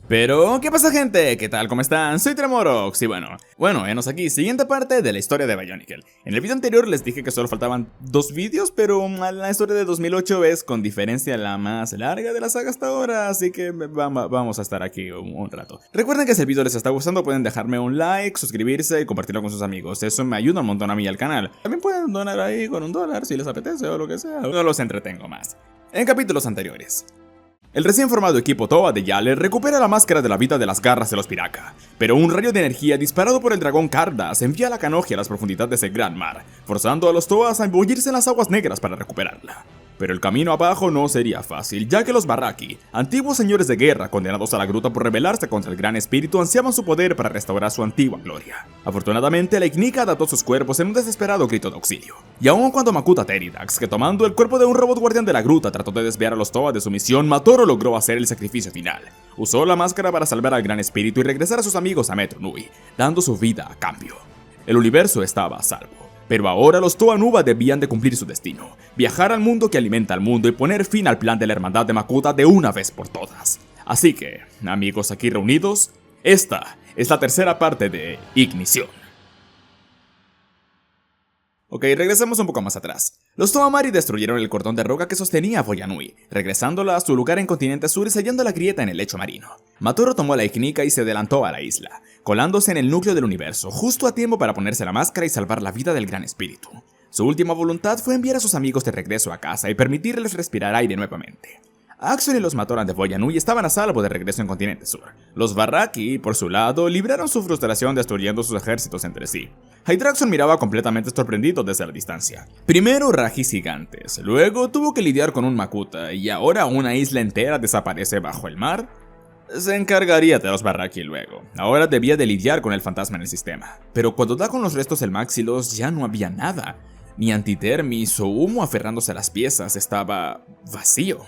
Pero, ¿qué pasa, gente? ¿Qué tal? ¿Cómo están? Soy Tremorox y bueno, enos aquí, siguiente parte de la historia de Bionicle. En el video anterior les dije que solo faltaban 2 vídeos, pero la historia de 2008 es con diferencia la más larga de la saga hasta ahora, así que vamos a estar aquí un rato. Recuerden que si el video les está gustando pueden dejarme un like, suscribirse y compartirlo con sus amigos, eso me ayuda un montón a mí y al canal. También pueden donar ahí con $1 si les apetece o lo que sea, no los entretengo más. En capítulos anteriores, el recién formado equipo Toa de Yale recupera la máscara de la vida de las garras de los Piraka, pero un rayo de energía disparado por el dragón Kardas envía a la Canogia a las profundidades del Gran Mar, forzando a los Toas a embullirse en las aguas negras para recuperarla. Pero el camino abajo no sería fácil, ya que los Barraki, antiguos señores de guerra condenados a la gruta por rebelarse contra el Gran Espíritu, ansiaban su poder para restaurar su antigua gloria. Afortunadamente, la Ignika adaptó sus cuerpos en un desesperado grito de auxilio. Y aun cuando Makuta Teridax, que tomando el cuerpo de un robot guardián de la gruta trató de desviar a los Toa de su misión, Matoro logró hacer el sacrificio final. Usó la máscara para salvar al Gran Espíritu y regresar a sus amigos a Metro Nui, dando su vida a cambio. El universo estaba a salvo. Pero ahora los Toa Nuba debían de cumplir su destino, viajar al mundo que alimenta al mundo y poner fin al plan de la hermandad de Makuta de una vez por todas. Así que, amigos aquí reunidos, esta es la tercera parte de Ignición. Ok, regresemos un poco más atrás. Los Toa Mari destruyeron el cordón de roca que sostenía a Voyanui, regresándola a su lugar en Continente Sur y sellando la grieta en el lecho marino. Matoro tomó la Ignika y se adelantó a la isla, colándose en el núcleo del universo, justo a tiempo para ponerse la máscara y salvar la vida del Gran Espíritu. Su última voluntad fue enviar a sus amigos de regreso a casa y permitirles respirar aire nuevamente. Axel y los Matoran de Voyanui estaban a salvo de regreso en Continente Sur. Los Barraki, por su lado, libraron su frustración destruyendo sus ejércitos entre sí. Hydraxon miraba completamente sorprendido desde la distancia. Primero rajis gigantes, luego tuvo que lidiar con un Makuta, y ahora una isla entera desaparece bajo el mar. Se encargaría de los Barraki luego. Ahora debía de lidiar con el fantasma en el sistema. Pero cuando da con los restos del Maxilos ya no había nada. Ni antitermis o humo aferrándose a las piezas, estaba vacío.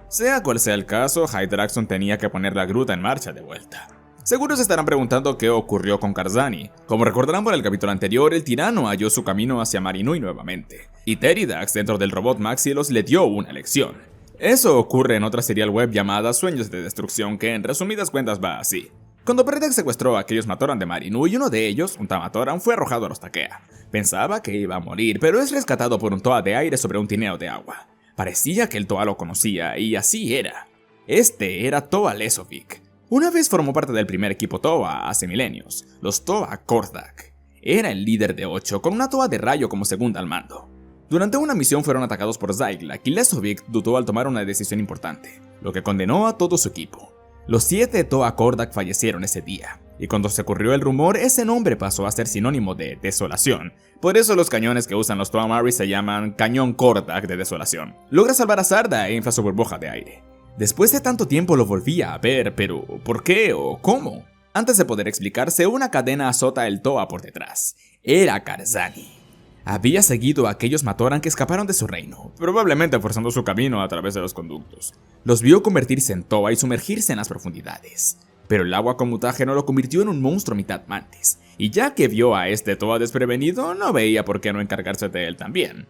Sea cual sea el caso, Hydraxon tenía que poner la gruta en marcha de vuelta. Seguro se estarán preguntando qué ocurrió con Karzani. Como recordarán por el capítulo anterior, el tirano halló su camino hacia Marinui nuevamente, y Teridax dentro del robot Maxilos le dio una lección. Eso ocurre en otra serial web llamada Sueños de Destrucción, que en resumidas cuentas va así. Cuando Predax secuestró a aquellos Matoran de Marinui, uno de ellos, un Tamatoran, fue arrojado a los Takea. Pensaba que iba a morir, pero es rescatado por un Toa de aire sobre un tineo de agua. Parecía que el Toa lo conocía, y así era. Este era Toa Lesovic. Una vez formó parte del primer equipo Toa hace milenios, los Toa Kordak. Era el líder de 8, con una Toa de rayo como segunda al mando. Durante una misión fueron atacados por Zyglak y Lesovic dudó al tomar una decisión importante, lo que condenó a todo su equipo. Los 7 Toa Kordak fallecieron ese día, y cuando se ocurrió el rumor, ese nombre pasó a ser sinónimo de desolación. Por eso los cañones que usan los Toa Mari se llaman Cañón Kordak de desolación. Logra salvar a Zarda e infla su burbuja de aire. Después de tanto tiempo lo volvía a ver, pero ¿por qué o cómo? Antes de poder explicarse, una cadena azota el Toa por detrás. Era Karzani. Había seguido a aquellos Matoran que escaparon de su reino, probablemente forzando su camino a través de los conductos. Los vio convertirse en Toa y sumergirse en las profundidades. Pero el agua con mutágeno lo convirtió en un monstruo mitad mantis, y ya que vio a este Toa desprevenido, no veía por qué no encargarse de él también.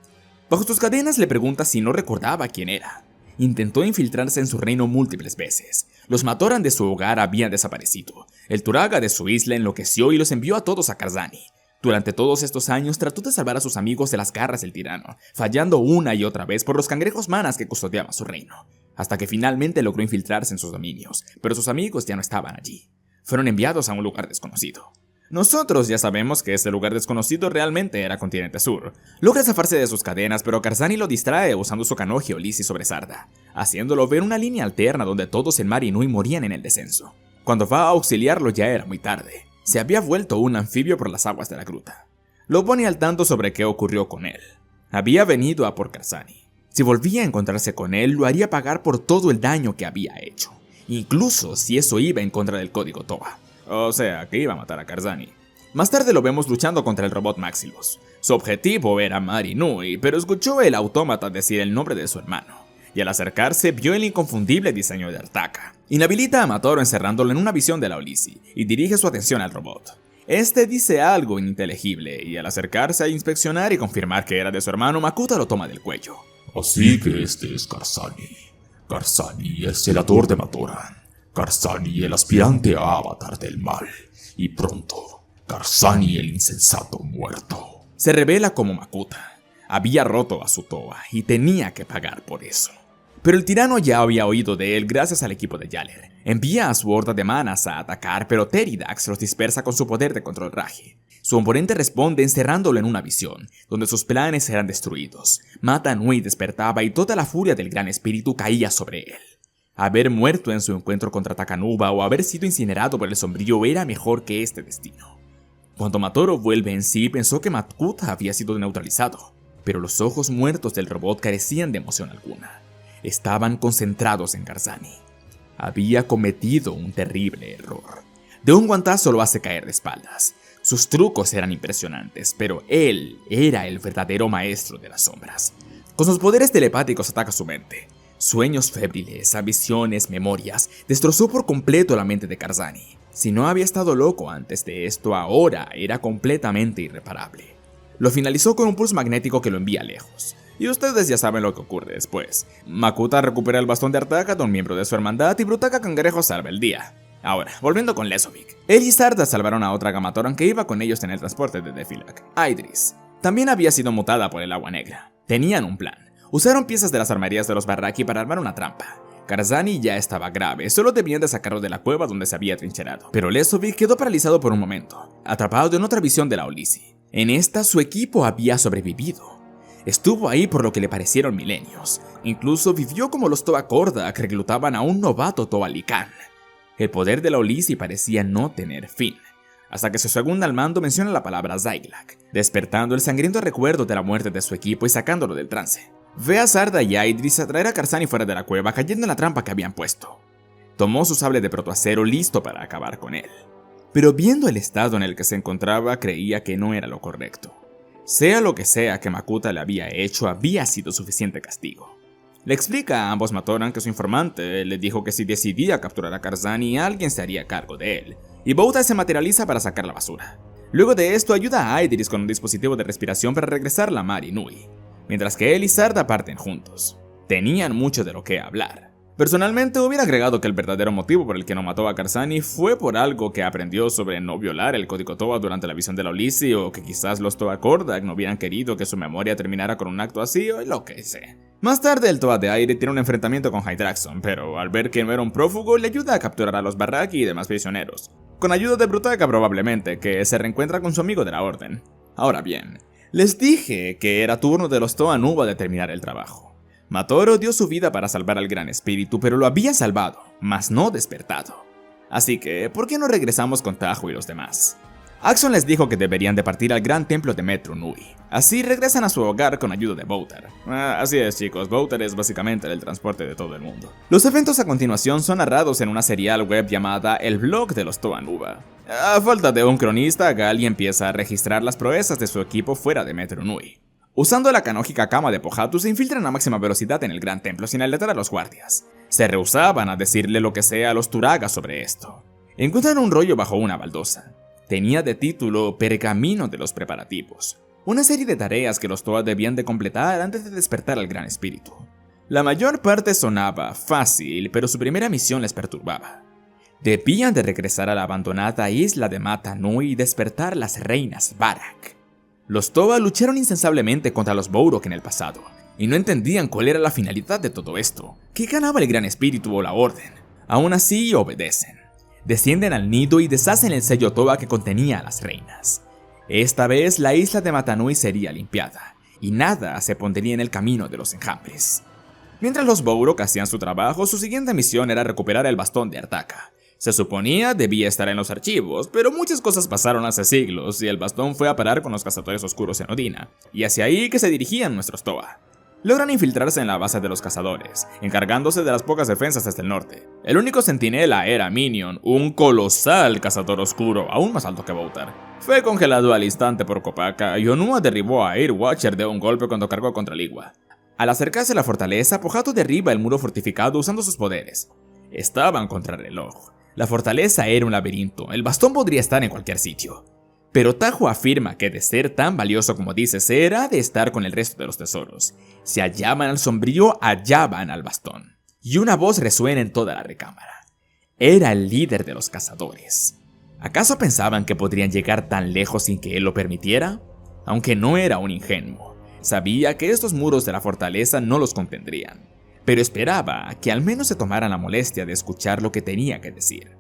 Bajo sus cadenas le pregunta si no recordaba quién era. Intentó infiltrarse en su reino múltiples veces. Los Matoran de su hogar habían desaparecido. El Turaga de su isla enloqueció y los envió a todos a Karzani. Durante todos estos años trató de salvar a sus amigos de las garras del tirano, fallando una y otra vez por los cangrejos manas que custodiaban su reino, hasta que finalmente logró infiltrarse en sus dominios, pero sus amigos ya no estaban allí. Fueron enviados a un lugar desconocido. Nosotros ya sabemos que ese lugar desconocido realmente era Continente Sur. Logra zafarse de sus cadenas, pero Karzani lo distrae usando su Kanohi Olisi sobre Zarda, haciéndolo ver una línea alterna donde todos en Marinui morían en el descenso. Cuando va a auxiliarlo ya era muy tarde. Se había vuelto un anfibio por las aguas de la gruta. Lo pone al tanto sobre qué ocurrió con él. Había venido a por Karzani. Si volvía a encontrarse con él, lo haría pagar por todo el daño que había hecho, incluso si eso iba en contra del código Toa. O sea, que iba a matar a Karzani. Más tarde lo vemos luchando contra el robot Maxilos. Su objetivo era Marinui, pero escuchó el autómata decir el nombre de su hermano, y al acercarse vio el inconfundible diseño de Artaka. Inhabilita a Matoro encerrándolo en una visión de la Olisi, y dirige su atención al robot. Este dice algo ininteligible, y al acercarse a inspeccionar y confirmar que era de su hermano, Makuta lo toma del cuello. Así que este es Karzani. Karzani, el celador de Matoran. Karzani, el aspirante a avatar del mal. Y pronto, Karzani, el insensato muerto. Se revela como Makuta. Había roto a su Toa y tenía que pagar por eso. Pero el tirano ya había oído de él gracias al equipo de Yaller. Envía a su horda de manas a atacar, pero Teridax los dispersa con su poder de control Rage. Su oponente responde encerrándolo en una visión, donde sus planes eran destruidos. Mata Nui despertaba y toda la furia del gran espíritu caía sobre él. Haber muerto en su encuentro contra Takanuba o haber sido incinerado por el sombrío era mejor que este destino. Cuando Matoro vuelve en sí, pensó que Makuta había sido neutralizado, pero los ojos muertos del robot carecían de emoción alguna. Estaban concentrados en Karzani. Había cometido un terrible error. De un guantazo lo hace caer de espaldas. Sus trucos eran impresionantes, pero él era el verdadero maestro de las sombras. Con sus poderes telepáticos ataca su mente. Sueños febriles, ambiciones, memorias, destrozó por completo la mente de Karzani. Si no había estado loco antes de esto, ahora era completamente irreparable. Lo finalizó con un pulso magnético que lo envía lejos. Y ustedes ya saben lo que ocurre después. Makuta recupera el bastón de Artaka de un miembro de su hermandad y Brutaka Cangrejo salva el día. Ahora, volviendo con Lesovic. Él y Zarda salvaron a otra Gamatoran que iba con ellos en el transporte de Defilac, Idris. También había sido mutada por el agua negra. Tenían un plan. Usaron piezas de las armerías de los Barraki para armar una trampa. Karzani ya estaba grave, solo debían de sacarlo de la cueva donde se había trincherado. Pero Lesovic quedó paralizado por un momento, atrapado en otra visión de la Olisi. En esta, su equipo había sobrevivido. Estuvo ahí por lo que le parecieron milenios. Incluso vivió como los Toa Korda que reclutaban a un novato Toa Likan. El poder de la Olisi parecía no tener fin, hasta que su segunda al mando menciona la palabra Zyglak, despertando el sangriento recuerdo de la muerte de su equipo y sacándolo del trance. Ve a Zarda y a Idris a traer a Karzani fuera de la cueva, cayendo en la trampa que habían puesto. Tomó su sable de protoacero listo para acabar con él. Pero viendo el estado en el que se encontraba, creía que no era lo correcto. Sea lo que sea que Makuta le había hecho, había sido suficiente castigo. Le explica a ambos Matoran que su informante le dijo que si decidía capturar a Karzani, alguien se haría cargo de él, y Bouta se materializa para sacar la basura. Luego de esto, ayuda a Idris con un dispositivo de respiración para regresar la Mari Nui, mientras que él y Zarda parten juntos. Tenían mucho de lo que hablar. Personalmente, hubiera agregado que el verdadero motivo por el que no mató a Karzani fue por algo que aprendió sobre no violar el código Toa durante la visión de la Olisi, o que quizás los Toa Kordak no hubieran querido que su memoria terminara con un acto así, o lo que sé. Más tarde, el Toa de aire tiene un enfrentamiento con Hydraxon, pero al ver que no era un prófugo, le ayuda a capturar a los Barraki y demás prisioneros. Con ayuda de Brutaka probablemente, que se reencuentra con su amigo de la Orden. Ahora bien, les dije que era turno de los Toa Nuba de terminar el trabajo. Matoro dio su vida para salvar al Gran Espíritu, pero lo había salvado, mas no despertado. Así que, ¿por qué no regresamos con Tajo y los demás? Axon les dijo que deberían de partir al gran templo de Metru Nui. Así regresan a su hogar con ayuda de Boutar. Así es, chicos, Boutar es básicamente el transporte de todo el mundo. Los eventos a continuación son narrados en una serial web llamada El Blog de los Toa Nuba. A falta de un cronista, Gali empieza a registrar las proezas de su equipo fuera de Metru Nui. Usando la canógica cama de Pohatu, se infiltran a máxima velocidad en el gran templo sin alertar a los guardias. Se rehusaban a decirle lo que sea a los Turaga sobre esto. Encuentran un rollo bajo una baldosa. Tenía de título Pergamino de los preparativos, una serie de tareas que los Toa debían de completar antes de despertar al Gran Espíritu. La mayor parte sonaba fácil, pero su primera misión les perturbaba. Debían de regresar a la abandonada isla de Mata Nui y despertar las reinas Barak. Los Toa lucharon incansablemente contra los Bourok en el pasado, y no entendían cuál era la finalidad de todo esto. ¿Qué ganaba el Gran Espíritu o la Orden? Aún así, obedecen. Descienden al nido y deshacen el sello Toa que contenía a las reinas. Esta vez, la isla de Mata Nui sería limpiada, y nada se pondría en el camino de los enjambres. Mientras los Bourok hacían su trabajo, su siguiente misión era recuperar el bastón de Artaka. Se suponía debía estar en los archivos, pero muchas cosas pasaron hace siglos y el bastón fue a parar con los cazadores oscuros en Odina, y hacia ahí que se dirigían nuestros Toa. Logran infiltrarse en la base de los cazadores, encargándose de las pocas defensas desde el norte. El único centinela era Minion, un colosal cazador oscuro, aún más alto que Boutar. Fue congelado al instante por Kopaka y Onua derribó a Airwatcher de un golpe cuando cargó contra Ligua. Al acercarse a la fortaleza, Pohatu derriba el muro fortificado usando sus poderes. Estaban contra reloj. La fortaleza era un laberinto, el bastón podría estar en cualquier sitio. Pero Tajo afirma que de ser tan valioso como dice ser, ha de estar con el resto de los tesoros. Si hallaban al sombrío, hallaban al bastón. Y una voz resuena en toda la recámara. Era el líder de los cazadores. ¿Acaso pensaban que podrían llegar tan lejos sin que él lo permitiera? Aunque no era un ingenuo, sabía que estos muros de la fortaleza no los contendrían, pero esperaba que al menos se tomaran la molestia de escuchar lo que tenía que decir.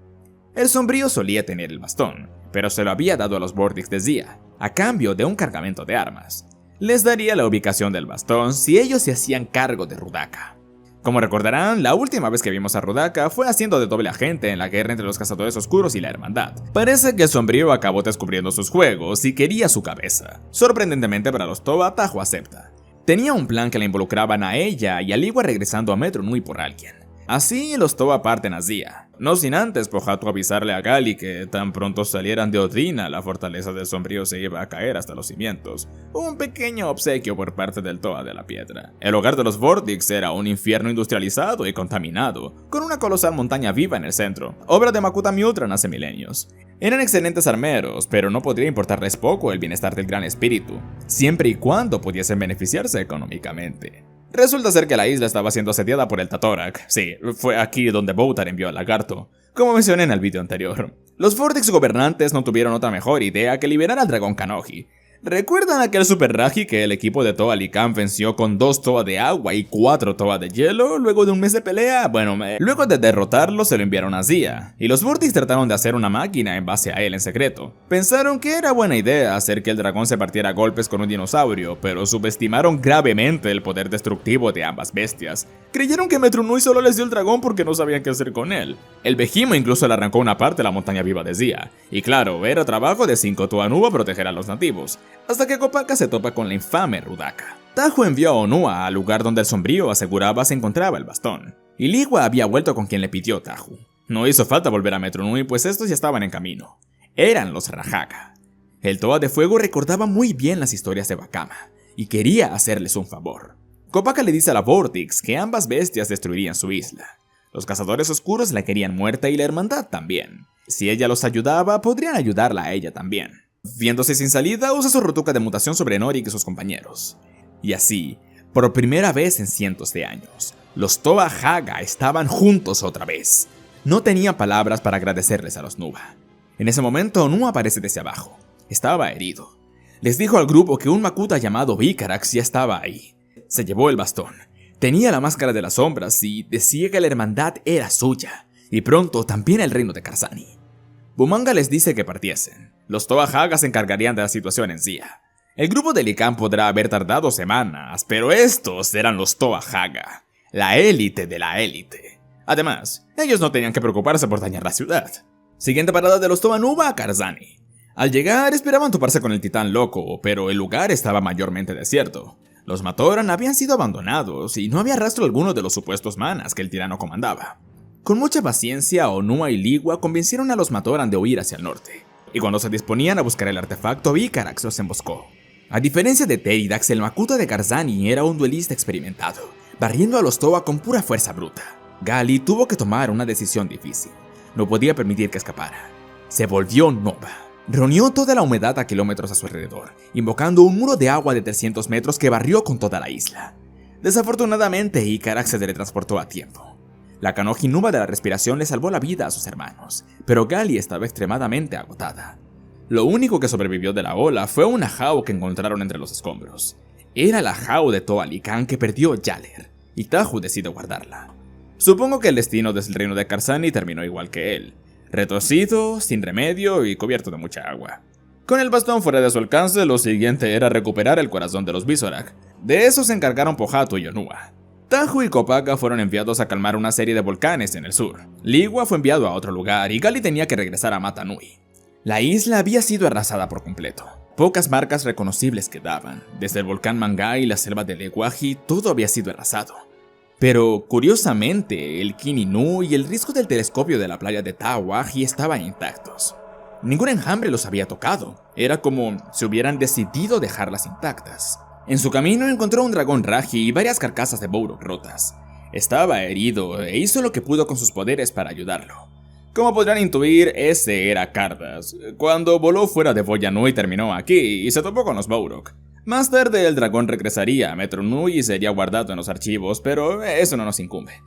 El sombrío solía tener el bastón, pero se lo había dado a los Vortigs de Zia, a cambio de un cargamento de armas. Les daría la ubicación del bastón si ellos se hacían cargo de Rudaka. Como recordarán, la última vez que vimos a Rudaka fue haciendo de doble agente en la guerra entre los cazadores oscuros y la hermandad. Parece que el sombrío acabó descubriendo sus juegos y quería su cabeza. Sorprendentemente para los Toba, Tahu acepta. Tenía un plan que la involucraban a ella y a Ligua regresando a Metru Nui por alguien. Así los Toba parten a Zia, no sin antes Pohatu avisarle a Gali que tan pronto salieran de Odrina, la fortaleza del sombrío se iba a caer hasta los cimientos. Un pequeño obsequio por parte del Toa de la Piedra. El hogar de los Vortigs era un infierno industrializado y contaminado, con una colosal montaña viva en el centro, obra de Makuta Mutran hace milenios. Eran excelentes armeros, pero no podría importarles poco el bienestar del Gran Espíritu, siempre y cuando pudiesen beneficiarse económicamente. Resulta ser que la isla estaba siendo asediada por el Tatorak. Sí, fue aquí donde Boutar envió al lagarto, como mencioné en el vídeo anterior. Los Vortex gobernantes no tuvieron otra mejor idea que liberar al dragón Kanoji. ¿Recuerdan aquel Super Raji que el equipo de Toa Likan venció con 2 Toa de agua y 4 Toa de hielo luego de un mes de pelea? Bueno, luego de derrotarlo se lo enviaron a Zia, y los Vortex trataron de hacer una máquina en base a él en secreto. Pensaron que era buena idea hacer que el dragón se partiera a golpes con un dinosaurio, pero subestimaron gravemente el poder destructivo de ambas bestias. Creyeron que Metru Nui solo les dio el dragón porque no sabían qué hacer con él. El Behemoth incluso le arrancó una parte de la montaña viva de Zia, y claro, era trabajo de 5 Toa Nuba proteger a los nativos. Hasta que Kopaka se topa con la infame Rudaka. Tahu envió a Onua al lugar donde el sombrío aseguraba se encontraba el bastón, y Ligua había vuelto con quien le pidió Tahu. No hizo falta volver a Metru Nui, pues estos ya estaban en camino. Eran los Rajaka. El Toa de Fuego recordaba muy bien las historias de Bakama, y quería hacerles un favor. Kopaka le dice a la Vortix que ambas bestias destruirían su isla. Los cazadores oscuros la querían muerta y la hermandad también. Si ella los ayudaba, podrían ayudarla a ella también. Viéndose sin salida, usa su rotuca de mutación sobre Norik y sus compañeros. Y así, por primera vez en cientos de años, los Toa Haga estaban juntos otra vez. No tenían palabras para agradecerles a los Nuba. En ese momento, Nu aparece desde abajo. Estaba herido. Les dijo al grupo que un Makuta llamado Vicarax ya estaba ahí. Se llevó el bastón. Tenía la máscara de las sombras y decía que la hermandad era suya, y pronto también el reino de Karzani. Bumanga les dice que partiesen. Los Toa Haga se encargarían de la situación en Zia. El grupo de Likan podrá haber tardado semanas, pero estos eran los Toa Haga, la élite de la élite. Además, ellos no tenían que preocuparse por dañar la ciudad. Siguiente parada de los Toa Nuba, Karzani. Al llegar esperaban toparse con el titán loco, pero el lugar estaba mayormente desierto. Los Matoran habían sido abandonados y no había rastro alguno de los supuestos manas que el tirano comandaba. Con mucha paciencia, Onua y Ligua convencieron a los Matoran de huir hacia el norte, y cuando se disponían a buscar el artefacto, Vicarax los emboscó. A diferencia de Teridax, el Makuta de Karzani era un duelista experimentado, barriendo a los Toa con pura fuerza bruta. Gali tuvo que tomar una decisión difícil. No podía permitir que escapara. Se volvió Nova. Reunió toda la humedad a kilómetros a su alrededor, invocando un muro de agua de 300 metros que barrió con toda la isla. Desafortunadamente, Icarax se teletransportó a tiempo. La Kanoji Nuba de la respiración le salvó la vida a sus hermanos, pero Gali estaba extremadamente agotada. Lo único que sobrevivió de la ola fue una Jau que encontraron entre los escombros. Era la Jau de Toa Likan que perdió Yaler, y Tahu decidió guardarla. Supongo que el destino del reino de Karzani terminó igual que él. Retorcido, sin remedio y cubierto de mucha agua. Con el bastón fuera de su alcance, lo siguiente era recuperar el corazón de los Visorak. De eso se encargaron Pohatu y Onua. Tahu y Kopaka fueron enviados a calmar una serie de volcanes en el sur. Ligua fue enviado a otro lugar y Gali tenía que regresar a Mata Nui. La isla había sido arrasada por completo. Pocas marcas reconocibles quedaban. Desde el volcán Mangai y la selva de Leguaji, todo había sido arrasado. Pero, curiosamente, el Kininu y el risco del telescopio de la playa de Tawaji estaban intactos. Ningún enjambre los había tocado. Era como si hubieran decidido dejarlas intactas. En su camino encontró un dragón Raji y varias carcasas de Bourok rotas. Estaba herido e hizo lo que pudo con sus poderes para ayudarlo. Como podrán intuir, ese era Kardas, cuando voló fuera de Voya Nui terminó aquí y se topó con los Bourok. Más tarde el dragón regresaría a Metru Nui y sería guardado en los archivos, pero eso no nos incumbe.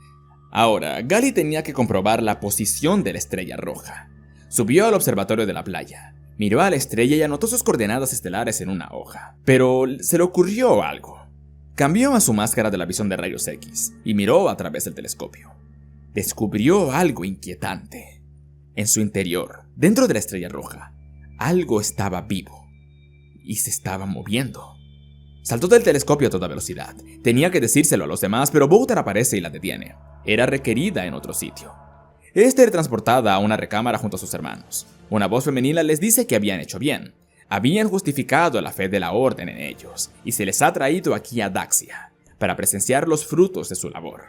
Ahora, Gali tenía que comprobar la posición de la estrella roja. Subió al observatorio de la playa, miró a la estrella y anotó sus coordenadas estelares en una hoja. Pero se le ocurrió algo. Cambió a su máscara de la visión de rayos X y miró a través del telescopio. Descubrió algo inquietante. En su interior, dentro de la estrella roja, algo estaba vivo y se estaba moviendo. Saltó del telescopio a toda velocidad. Tenía que decírselo a los demás, pero Bowter aparece y la detiene. Era requerida en otro sitio. Era transportada a una recámara junto a sus hermanos. Una voz femenina les dice que habían hecho bien. Habían justificado la fe de la orden en ellos, y se les ha traído aquí a Daxia, para presenciar los frutos de su labor.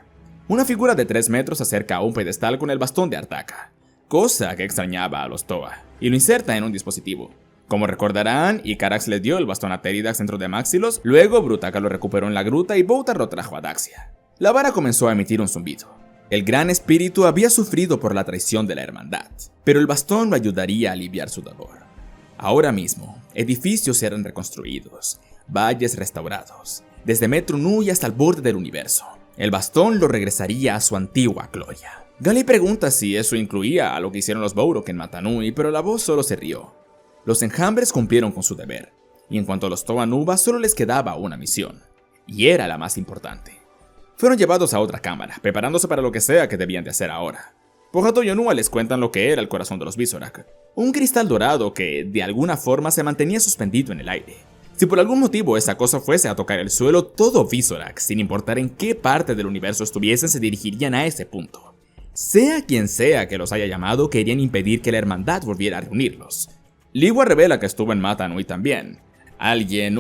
Una figura de 3 metros se acerca a un pedestal con el bastón de Artaka, cosa que extrañaba a los Toa, y lo inserta en un dispositivo. Como recordarán, Icarax le dio el bastón a Teridax dentro de Maxilos, luego Brutaka lo recuperó en la gruta y Bowter lo trajo a Daxia. La vara comenzó a emitir un zumbido. El gran espíritu había sufrido por la traición de la hermandad, pero el bastón lo ayudaría a aliviar su dolor. Ahora mismo, edificios eran reconstruidos, valles restaurados, desde Metru Nui hasta el borde del universo. El bastón lo regresaría a su antigua gloria. Gali pregunta si eso incluía a lo que hicieron los Bourok en Mata Nui, pero la voz solo se rió. Los enjambres cumplieron con su deber, y en cuanto a los Toa Nuba solo les quedaba una misión, y era la más importante. Fueron llevados a otra cámara, preparándose para lo que sea que debían de hacer ahora. Pojato y Onua les cuentan lo que era el corazón de los Visorak, un cristal dorado que, de alguna forma, se mantenía suspendido en el aire. Si por algún motivo esa cosa fuese a tocar el suelo, todo Visorak, sin importar en qué parte del universo estuviesen, se dirigirían a ese punto. Sea quien sea que los haya llamado, querían impedir que la hermandad volviera a reunirlos. Ligua revela que estuvo en Mata Nui también.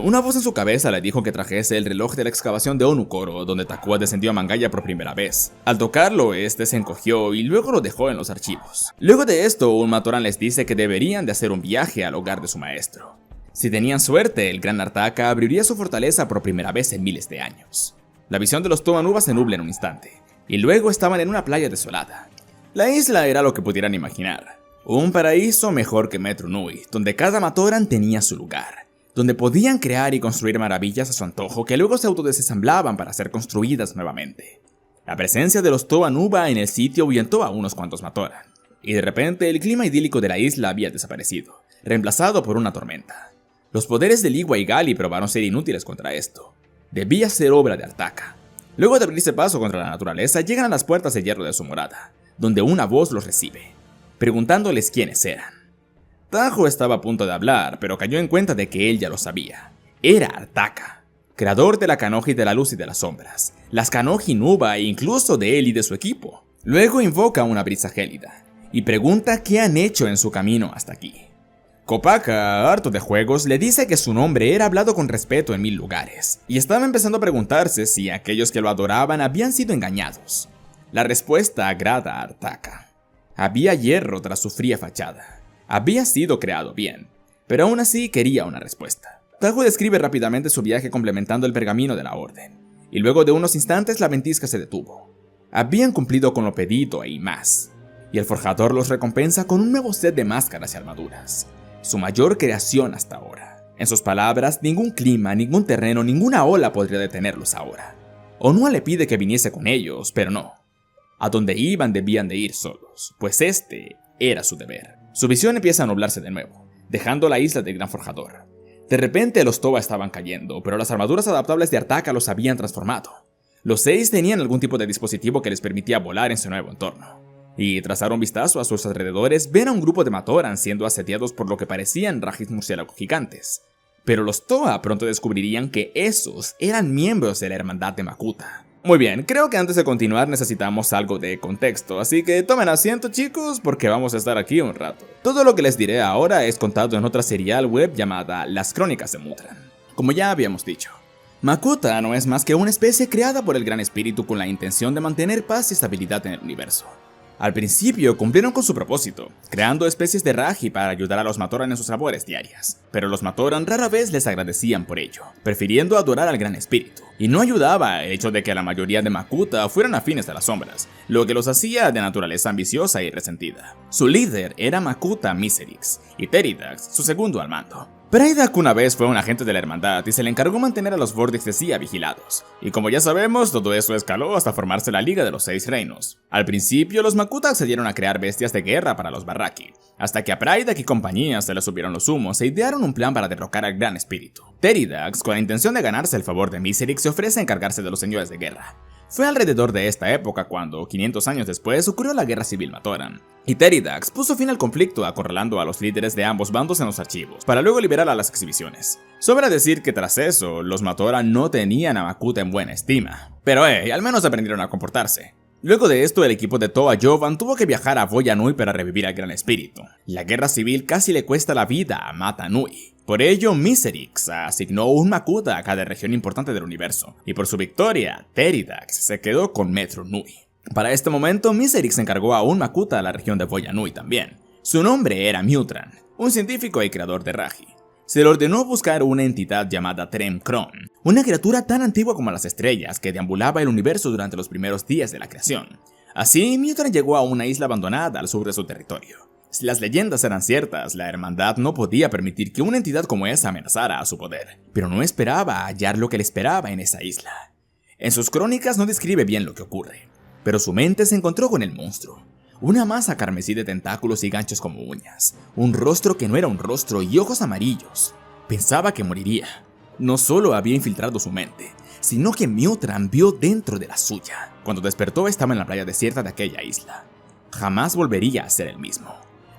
Una voz en su cabeza le dijo que trajese el reloj de la excavación de Onukoro, donde Takua descendió a Mangaya por primera vez. Al tocarlo, este se encogió y luego lo dejó en los archivos. Luego de esto, un Matoran les dice que deberían de hacer un viaje al hogar de su maestro. Si tenían suerte, el gran Artaka abriría su fortaleza por primera vez en miles de años. La visión de los Toa Nuba se nubla en un instante, y luego estaban en una playa desolada. La isla era lo que pudieran imaginar. Un paraíso mejor que Metru Nui, donde cada Matoran tenía su lugar, donde podían crear y construir maravillas a su antojo que luego se autodesensamblaban para ser construidas nuevamente. La presencia de los Toa Nuba en el sitio ahuyentó a unos cuantos Matoran, y de repente el clima idílico de la isla había desaparecido, reemplazado por una tormenta. Los poderes de Ligua y Gali probaron ser inútiles contra esto. Debía ser obra de Artaka. Luego de abrirse paso contra la naturaleza, llegan a las puertas de hierro de su morada, donde una voz los recibe, preguntándoles quiénes eran. Tajo estaba a punto de hablar, pero cayó en cuenta de que él ya lo sabía. Era Artaka, creador de la Kanoji de la luz y de las sombras, las Kanoji Nuba e incluso de él y de su equipo. Luego invoca una brisa gélida y pregunta qué han hecho en su camino hasta aquí. Kopaka, harto de juegos, le dice que su nombre era hablado con respeto en 1000 lugares, y estaba empezando a preguntarse si aquellos que lo adoraban habían sido engañados. La respuesta agrada a Artaka. Había hierro tras su fría fachada. Había sido creado bien, pero aún así quería una respuesta. Tajo describe rápidamente su viaje complementando el pergamino de la orden, y luego de unos instantes la ventisca se detuvo. Habían cumplido con lo pedido y más, y el forjador los recompensa con un nuevo set de máscaras y armaduras, su mayor creación hasta ahora. En sus palabras, ningún clima, ningún terreno, ninguna ola podría detenerlos ahora. Onua le pide que viniese con ellos, pero no. A donde iban debían de ir solos, pues este era su deber. Su visión empieza a nublarse de nuevo, dejando la isla del gran forjador. De repente los Toa estaban cayendo, pero las armaduras adaptables de Artaka los habían transformado. Los 6 tenían algún tipo de dispositivo que les permitía volar en su nuevo entorno. Y tras dar un vistazo a sus alrededores, ven a un grupo de Matoran siendo asediados por lo que parecían rajis murciélagos gigantes. Pero los Toa pronto descubrirían que esos eran miembros de la hermandad de Makuta. Muy bien, creo que antes de continuar necesitamos algo de contexto, así que tomen asiento chicos porque vamos a estar aquí un rato. Todo lo que les diré ahora es contado en otra serial web llamada Las Crónicas de Mutran. Como ya habíamos dicho, Makuta no es más que una especie creada por el Gran Espíritu con la intención de mantener paz y estabilidad en el universo. Al principio cumplieron con su propósito, creando especies de Raji para ayudar a los Matoran en sus labores diarias, pero los Matoran rara vez les agradecían por ello, prefiriendo adorar al Gran Espíritu, y no ayudaba el hecho de que la mayoría de Makuta fueran afines a las sombras, lo que los hacía de naturaleza ambiciosa y resentida. Su líder era Makuta Miserix, y Teridax, su segundo al mando. Prydac una vez fue un agente de la hermandad y se le encargó mantener a los Vortex de Sia vigilados, y como ya sabemos, todo eso escaló hasta formarse la Liga de los Seis Reinos. Al principio, los Makuta accedieron a crear bestias de guerra para los Barraki, hasta que a Prydac y compañía se les subieron los humos e idearon un plan para derrocar al Gran Espíritu. Teridax, con la intención de ganarse el favor de Miserix, se ofrece a encargarse de los señores de guerra. Fue alrededor de esta época cuando, 500 años después, ocurrió la Guerra Civil Matoran, y Teridax puso fin al conflicto acorralando a los líderes de ambos bandos en los archivos, para luego liberar a las exhibiciones. Sobra decir que tras eso, los Matoran no tenían a Makuta en buena estima, pero al menos aprendieron a comportarse. Luego de esto, el equipo de Toa Jovan tuvo que viajar a Voya Nui para revivir al Gran Espíritu. La guerra civil casi le cuesta la vida a Mata Nui. Por ello, Miserix asignó un Makuta a cada región importante del universo, y por su victoria, Teridax se quedó con Metro Nui. Para este momento, Miserix encargó a un Makuta a la región de Voya Nui también. Su nombre era Mutran, un científico y creador de Raji. Se le ordenó buscar una entidad llamada Trem Kron, una criatura tan antigua como las estrellas que deambulaba el universo durante los primeros días de la creación. Así, Mutran llegó a una isla abandonada al sur de su territorio. Si las leyendas eran ciertas, la hermandad no podía permitir que una entidad como esa amenazara a su poder, pero no esperaba hallar lo que le esperaba en esa isla. En sus crónicas no describe bien lo que ocurre, pero su mente se encontró con el monstruo. Una masa carmesí de tentáculos y ganchos como uñas, un rostro que no era un rostro y ojos amarillos. Pensaba que moriría. No solo había infiltrado su mente, sino que Mutran vio dentro de la suya. Cuando despertó estaba en la playa desierta de aquella isla. Jamás volvería a ser el mismo.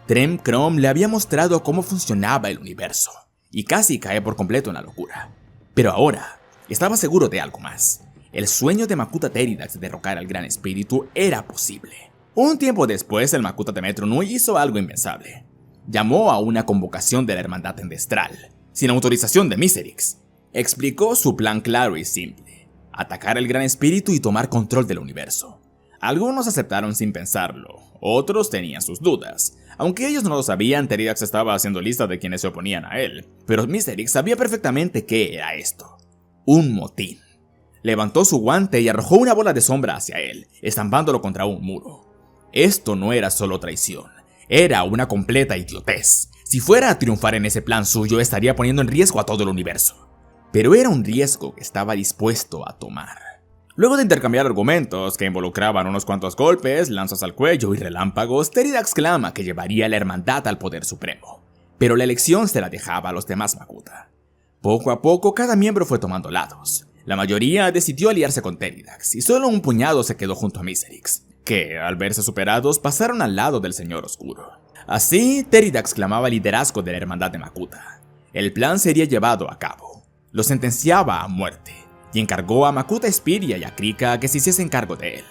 Trem Kron le había mostrado cómo funcionaba el universo, y casi cae por completo en la locura. Pero ahora, estaba seguro de algo más. El sueño de Makuta Teridax de derrocar al Gran Espíritu era posible. Un tiempo después, el Makuta de Metro Nui hizo algo impensable. Llamó a una convocación de la hermandad endestral, sin autorización de Miserix. Explicó su plan claro y simple: atacar al Gran Espíritu y tomar control del universo. Algunos aceptaron sin pensarlo, otros tenían sus dudas. Aunque ellos no lo sabían, Teridax estaba haciendo lista de quienes se oponían a él, pero Miserix sabía perfectamente qué era esto: un motín. Levantó su guante y arrojó una bola de sombra hacia él, estampándolo contra un muro. Esto no era solo traición, era una completa idiotez. Si fuera a triunfar en ese plan suyo, estaría poniendo en riesgo a todo el universo. Pero era un riesgo que estaba dispuesto a tomar. Luego de intercambiar argumentos que involucraban unos cuantos golpes, lanzas al cuello y relámpagos, Teridax clama que llevaría a la hermandad al poder supremo. Pero la elección se la dejaba a los demás Makuta. Poco a poco, cada miembro fue tomando lados. La mayoría decidió aliarse con Teridax y solo un puñado se quedó junto a Miserix, que, al verse superados, pasaron al lado del Señor Oscuro. Así, Teridax clamaba liderazgo de la hermandad de Makuta. El plan sería llevado a cabo. Lo sentenciaba a muerte, y encargó a Makuta Spiria y a Krika a que se hiciesen cargo de él.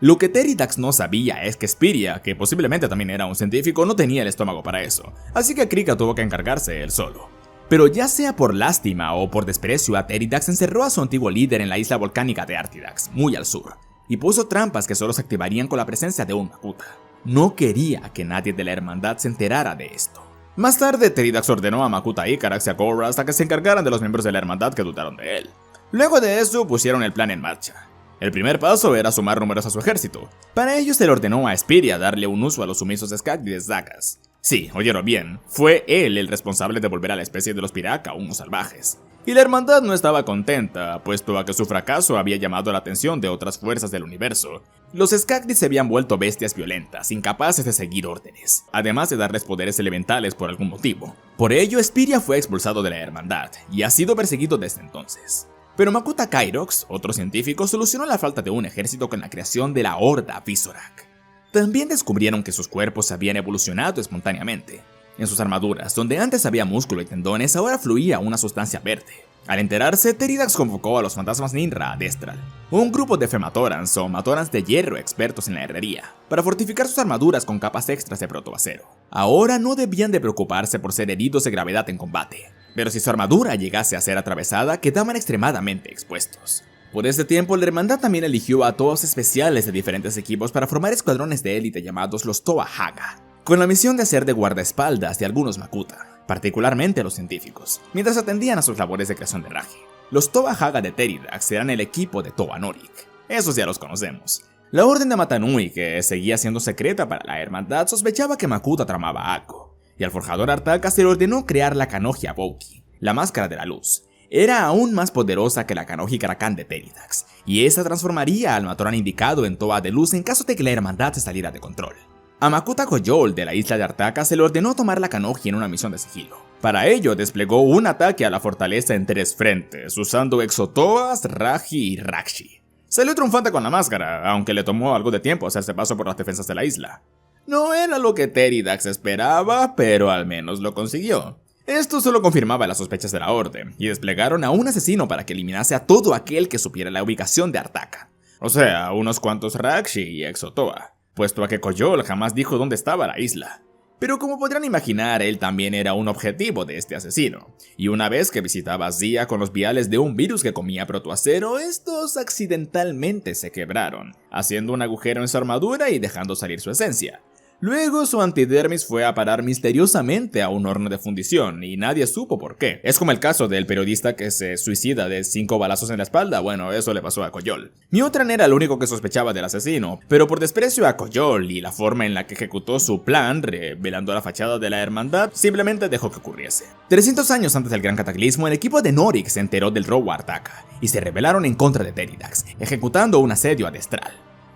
Lo que Teridax no sabía es que Spiria, que posiblemente también era un científico, no tenía el estómago para eso, así que Krika tuvo que encargarse él solo. Pero ya sea por lástima o por desprecio a Teridax, encerró a su antiguo líder en la isla volcánica de Artidax, muy al sur, y puso trampas que solo se activarían con la presencia de un Makuta. No quería que nadie de la hermandad se enterara de esto. Más tarde, Teridax ordenó a Makuta Icarax y a Korra hasta que se encargaran de los miembros de la hermandad que dudaron de él. Luego de eso, pusieron el plan en marcha. El primer paso era sumar números a su ejército. Para ello se le ordenó a Spiria darle un uso a los sumisos Skagdides Zakas. Sí, oyeron bien, fue él el responsable de volver a la especie de los Piraka unos salvajes. Y la hermandad no estaba contenta, puesto a que su fracaso había llamado la atención de otras fuerzas del universo. Los Skagdides se habían vuelto bestias violentas, incapaces de seguir órdenes, además de darles poderes elementales por algún motivo. Por ello, Spiria fue expulsado de la hermandad, y ha sido perseguido desde entonces. Pero Makuta Kairox, otro científico, solucionó la falta de un ejército con la creación de la Horda Visorak. También descubrieron que sus cuerpos habían evolucionado espontáneamente. En sus armaduras, donde antes había músculo y tendones, ahora fluía una sustancia verde. Al enterarse, Teridax convocó a los fantasmas Ninra a Destral, un grupo de Fematorans o Matorans de hierro expertos en la herrería, para fortificar sus armaduras con capas extras de protoacero. Ahora no debían de preocuparse por ser heridos de gravedad en combate, pero si su armadura llegase a ser atravesada, quedaban extremadamente expuestos. Por este tiempo, la hermandad también eligió a todos especiales de diferentes equipos para formar escuadrones de élite llamados los Toa Haga, con la misión de hacer de guardaespaldas de algunos Makuta, particularmente a los científicos, mientras atendían a sus labores de creación de Raji. Los Toa Haga de Teridax eran el equipo de Toa Norik. Esos ya los conocemos. La orden de Mata Nui, que seguía siendo secreta para la hermandad, sospechaba que Makuta tramaba algo, y al forjador Artaka se le ordenó crear la Kanohi Abouki, la máscara de la luz. Era aún más poderosa que la Kanohi Karakan de Teridax, y esa transformaría al Matoran indicado en Toa de luz en caso de que la hermandad se saliera de control. A Makuta Koyol de la isla de Artaka se le ordenó tomar la Kanohi en una misión de sigilo. Para ello desplegó un ataque a la fortaleza en 3 frentes, usando Exotoas, Raji y Rakshi. Salió triunfante con la máscara, aunque le tomó algo de tiempo hacerse paso por las defensas de la isla. No era lo que Teridax esperaba, pero al menos lo consiguió. Esto solo confirmaba las sospechas de la Orden, y desplegaron a un asesino para que eliminase a todo aquel que supiera la ubicación de Artaka. O sea, unos cuantos Rakshi y Exotoa, puesto a que Koyol jamás dijo dónde estaba la isla. Pero como podrán imaginar, él también era un objetivo de este asesino, y una vez que visitaba a Zia con los viales de un virus que comía protoacero, estos accidentalmente se quebraron, haciendo un agujero en su armadura y dejando salir su esencia. Luego su antidermis fue a parar misteriosamente a un horno de fundición y nadie supo por qué. Es como el caso del periodista que se suicida de 5 balazos en la espalda. Bueno, eso le pasó a Koyol. Mioutran era el único que sospechaba del asesino, pero por desprecio a Koyol y la forma en la que ejecutó su plan, revelando la fachada de la hermandad, simplemente dejó que ocurriese. 300 años antes del gran cataclismo, el equipo de Norik se enteró del robo a Artaka y se rebelaron en contra de Teridax, ejecutando un asedio a Destral.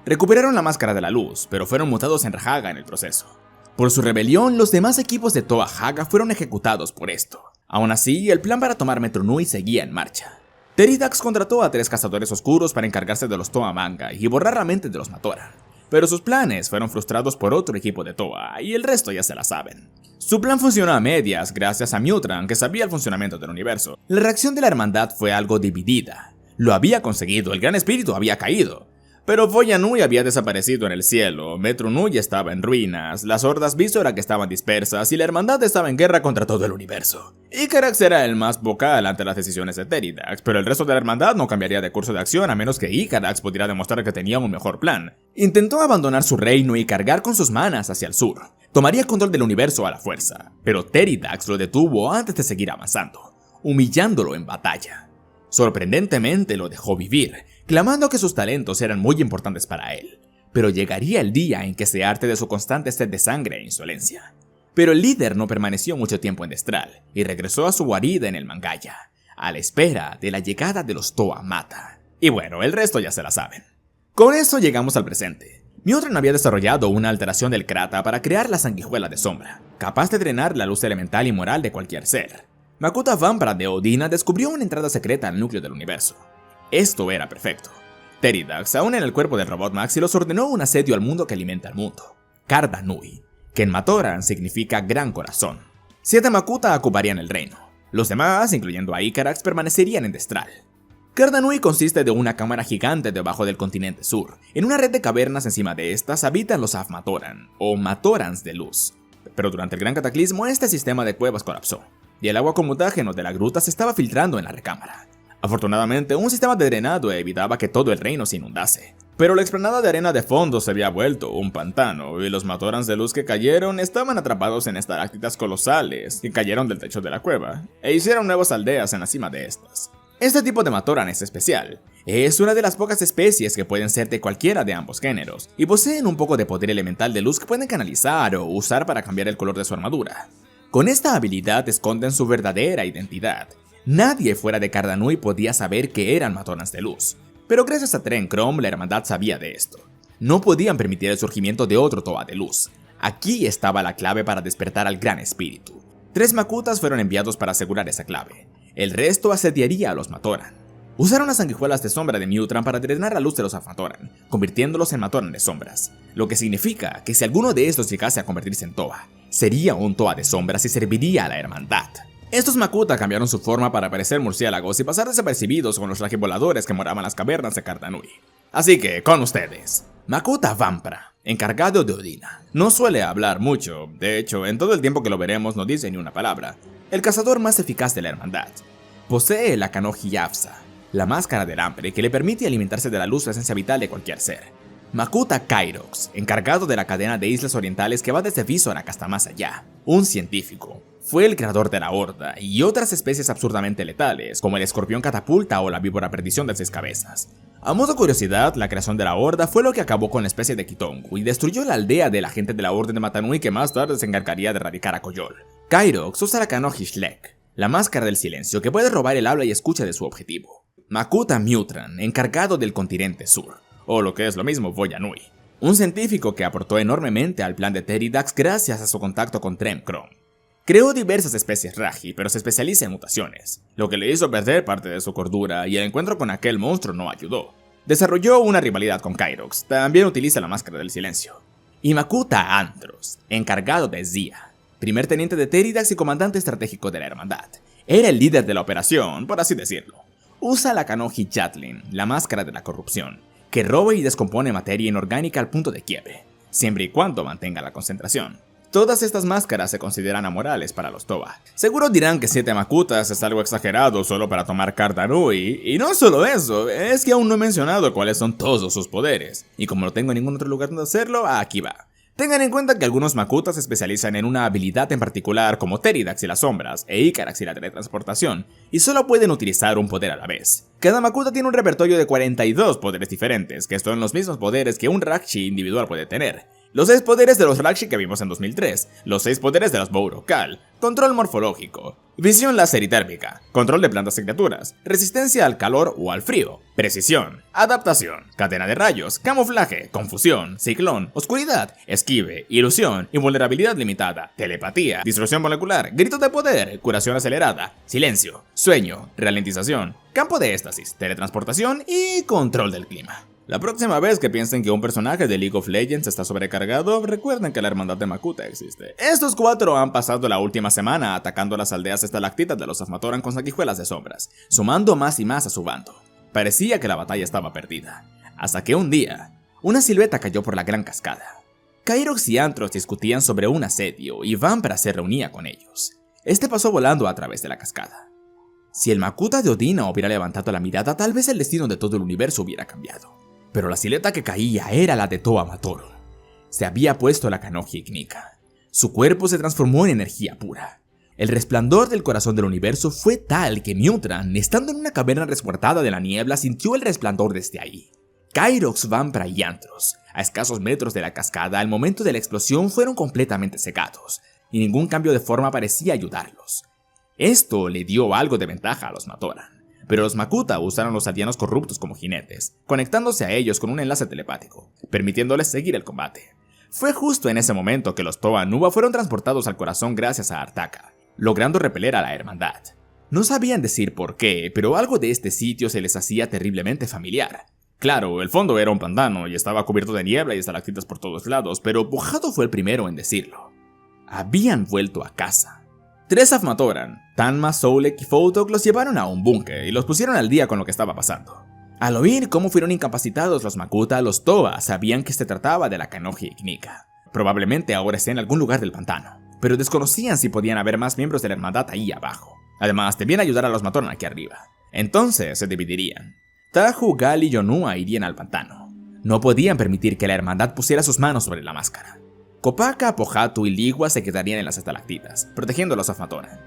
Recuperaron la máscara de la luz, pero fueron mutados en Rahaga en el proceso. Por su rebelión, los demás equipos de Toa Haga fueron ejecutados por esto. Aún así, el plan para tomar Metru Nui seguía en marcha. Teridax contrató a 3 cazadores oscuros para encargarse de los Toa Manga y borrar la mente de los Matoran. Pero sus planes fueron frustrados por otro equipo de Toa, y el resto ya se la saben. Su plan funcionó a medias gracias a Mioutran, que sabía el funcionamiento del universo. La reacción de la hermandad fue algo dividida. Lo había conseguido, el gran espíritu había caído. Pero Voya Nui había desaparecido en el cielo, Metru Nui estaba en ruinas, las hordas Visora que estaban dispersas y la hermandad estaba en guerra contra todo el universo. Icarax era el más vocal ante las decisiones de Teridax, pero el resto de la hermandad no cambiaría de curso de acción a menos que Icarax pudiera demostrar que tenía un mejor plan. Intentó abandonar su reino y cargar con sus manas hacia el sur. Tomaría control del universo a la fuerza, pero Teridax lo detuvo antes de seguir avanzando, humillándolo en batalla. Sorprendentemente lo dejó vivir, clamando que sus talentos eran muy importantes para él, pero llegaría el día en que se harte de su constante sed de sangre e insolencia. Pero el líder no permaneció mucho tiempo en Destral, y regresó a su guarida en el Mangaya, a la espera de la llegada de los Toa Mata. Y bueno, el resto ya se la saben. Con esto llegamos al presente. Mioutran había desarrollado una alteración del Krata para crear la sanguijuela de sombra, capaz de drenar la luz elemental y moral de cualquier ser. Makuta Vampra de Odina descubrió una entrada secreta al núcleo del universo. Esto era perfecto. Teridax, aún en el cuerpo del robot Maxi, los ordenó un asedio al mundo que alimenta al mundo. Karda Nui, que en Matoran significa gran corazón. 7 Makuta ocuparían el reino. Los demás, incluyendo a Icarax, permanecerían en Destral. Karda Nui consiste de una cámara gigante debajo del continente sur. En una red de cavernas encima de estas habitan los Afmatoran, o Matorans de luz. Pero durante el gran cataclismo, este sistema de cuevas colapsó, y el agua con mutágeno de la gruta se estaba filtrando en la recámara. Afortunadamente, un sistema de drenado evitaba que todo el reino se inundase. Pero la explanada de arena de fondo se había vuelto un pantano, y los Matorans de luz que cayeron estaban atrapados en estalactitas colosales que cayeron del techo de la cueva, e hicieron nuevas aldeas en la cima de estas. Este tipo de Matoran es especial. Es una de las pocas especies que pueden ser de cualquiera de ambos géneros, y poseen un poco de poder elemental de luz que pueden canalizar o usar para cambiar el color de su armadura. Con esta habilidad esconden su verdadera identidad. Nadie fuera de Karda Nui podía saber que eran Matorans de luz, pero gracias a Tren Chrome la hermandad sabía de esto. No podían permitir el surgimiento de otro Toa de luz. Aquí estaba la clave para despertar al gran espíritu. 3 Makutas fueron enviados para asegurar esa clave. El resto asediaría a los Matoran. Usaron las sanguijuelas de sombra de Mioutran para drenar la luz de los Afmatoran, convirtiéndolos en Matoran de sombras, lo que significa que si alguno de estos llegase a convertirse en Toa, sería un Toa de sombras y serviría a la hermandad. Estos Makuta cambiaron su forma para parecer murciélagos y pasar desapercibidos con los rajivoladores que moraban en las cavernas de Karda Nui. Así que, con ustedes, Makuta Vampra, encargado de Odina. No suele hablar mucho, de hecho, en todo el tiempo que lo veremos no dice ni una palabra. El cazador más eficaz de la hermandad. Posee la Kanohi Yavsa, la máscara del hambre que le permite alimentarse de la luz, la esencia vital de cualquier ser. Makuta Kairox, encargado de la cadena de islas orientales que va desde Visora hasta más allá. Un científico, fue el creador de la Horda y otras especies absurdamente letales, como el escorpión catapulta o la víbora perdición de 6 cabezas. A modo de curiosidad, la creación de la Horda fue lo que acabó con la especie de Kitongu y destruyó la aldea de la gente de la Orden de Mata Nui que más tarde se encargaría de erradicar a Koyol. Kairox usa la Kanohi Shlek, la máscara del silencio que puede robar el habla y escucha de su objetivo. Makuta Mutran, encargado del continente sur, o lo que es lo mismo Voya Nui, un científico que aportó enormemente al plan de Teridax gracias a su contacto con Trem Kron. Creó diversas especies Raji, pero se especializa en mutaciones, lo que le hizo perder parte de su cordura y el encuentro con aquel monstruo no ayudó. Desarrolló una rivalidad con Kairox, también utiliza la máscara del silencio. Y Makuta Antros, encargado de Zia, primer teniente de Teridax y comandante estratégico de la hermandad. Era el líder de la operación, por así decirlo. Usa la Kanohi Jatlin, la máscara de la corrupción, que roba y descompone materia inorgánica al punto de quiebre, siempre y cuando mantenga la concentración. Todas estas máscaras se consideran amorales para los Toba. Seguro dirán que 7 Makutas es algo exagerado solo para tomar Carta Nui, y no solo eso, es que aún no he mencionado cuáles son todos sus poderes, y como no tengo ningún otro lugar donde hacerlo, aquí va. Tengan en cuenta que algunos Makutas se especializan en una habilidad en particular como Teridax y las sombras, e Icarax y la teletransportación, y solo pueden utilizar un poder a la vez. Cada Makuta tiene un repertorio de 42 poderes diferentes, que son los mismos poderes que un Rakshi individual puede tener. Los 6 poderes de los Rakshi que vimos en 2003, los 6 poderes de los Bourokal, control morfológico, visión láser y térmica, control de plantas y criaturas, resistencia al calor o al frío, precisión, adaptación, cadena de rayos, camuflaje, confusión, ciclón, oscuridad, esquive, ilusión, invulnerabilidad limitada, telepatía, distorsión molecular, grito de poder, curación acelerada, silencio, sueño, ralentización, campo de éxtasis, teletransportación y control del clima. La próxima vez que piensen que un personaje de League of Legends está sobrecargado, recuerden que la hermandad de Makuta existe. Estos 4 han pasado la última semana atacando las aldeas estalactitas de los Afmatoran con sanguijuelas de sombras, sumando más y más a su bando. Parecía que la batalla estaba perdida, hasta que un día, una silueta cayó por la gran cascada. Kairox y Antros discutían sobre un asedio y Vampra se reunía con ellos. Este pasó volando a través de la cascada. Si el Makuta de Odina hubiera levantado la mirada, tal vez el destino de todo el universo hubiera cambiado. Pero la silueta que caía era la de Toa Matoro. Se había puesto la Kanohi Ignika. Su cuerpo se transformó en energía pura. El resplandor del corazón del universo fue tal que Mutran, estando en una caverna resguardada de la niebla, sintió el resplandor desde ahí. Kairox, Vampra y Antros, a escasos metros de la cascada, al momento de la explosión fueron completamente cegados, y ningún cambio de forma parecía ayudarlos. Esto le dio algo de ventaja a los Matoran. Pero los Makuta usaron los aldeanos corruptos como jinetes, conectándose a ellos con un enlace telepático, permitiéndoles seguir el combate. Fue justo en ese momento que los Toa Nuba fueron transportados al corazón gracias a Artaka, logrando repeler a la hermandad. No sabían decir por qué, pero algo de este sitio se les hacía terriblemente familiar. Claro, el fondo era un pantano y estaba cubierto de niebla y estalactitas por todos lados, pero Bujado fue el primero en decirlo. Habían vuelto a casa. 3 Afmatoran, Tanma, Soulek y Photok los llevaron a un búnker y los pusieron al día con lo que estaba pasando. Al oír cómo fueron incapacitados los Makuta, los Toa sabían que se trataba de la Kanohi Ignika. Probablemente ahora esté en algún lugar del pantano, pero desconocían si podían haber más miembros de la hermandad ahí abajo. Además, debían ayudar a los Matoran aquí arriba. Entonces se dividirían. Tahu, Gal y Yonua irían al pantano. No podían permitir que la hermandad pusiera sus manos sobre la máscara. Kopaka, Pohatu y Ligua se quedarían en las estalactitas, protegiendo a los Afmatoran.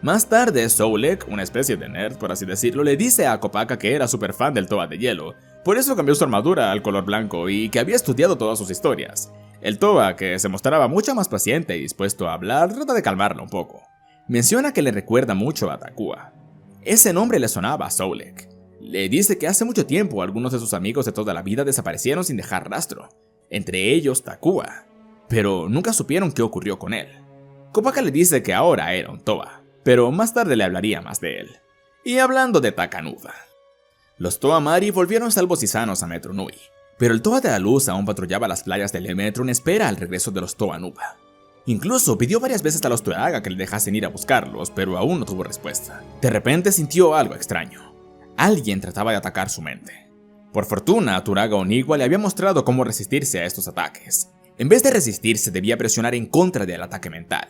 Más tarde, Soulek, una especie de nerd por así decirlo, le dice a Kopaka que era súper fan del Toa de hielo, por eso cambió su armadura al color blanco y que había estudiado todas sus historias. El Toa, que se mostraba mucho más paciente y dispuesto a hablar, trata de calmarlo un poco. Menciona que le recuerda mucho a Takua. Ese nombre le sonaba a Soulek. Le dice que hace mucho tiempo algunos de sus amigos de toda la vida desaparecieron sin dejar rastro, entre ellos Takua. Pero nunca supieron qué ocurrió con él. Kopaka le dice que ahora era un Toa, pero más tarde le hablaría más de él. Y hablando de Takanuva, los Toa Mari volvieron salvos y sanos a Metro Nui, pero el Toa de la Luz aún patrullaba las playas del Metro en espera al regreso de los Toa Nuba. Incluso pidió varias veces a los Toaga que le dejasen ir a buscarlos, pero aún no tuvo respuesta. De repente sintió algo extraño. Alguien trataba de atacar su mente. Por fortuna, Turaga Onigwa le había mostrado cómo resistirse a estos ataques. En vez de resistirse, debía presionar en contra del ataque mental.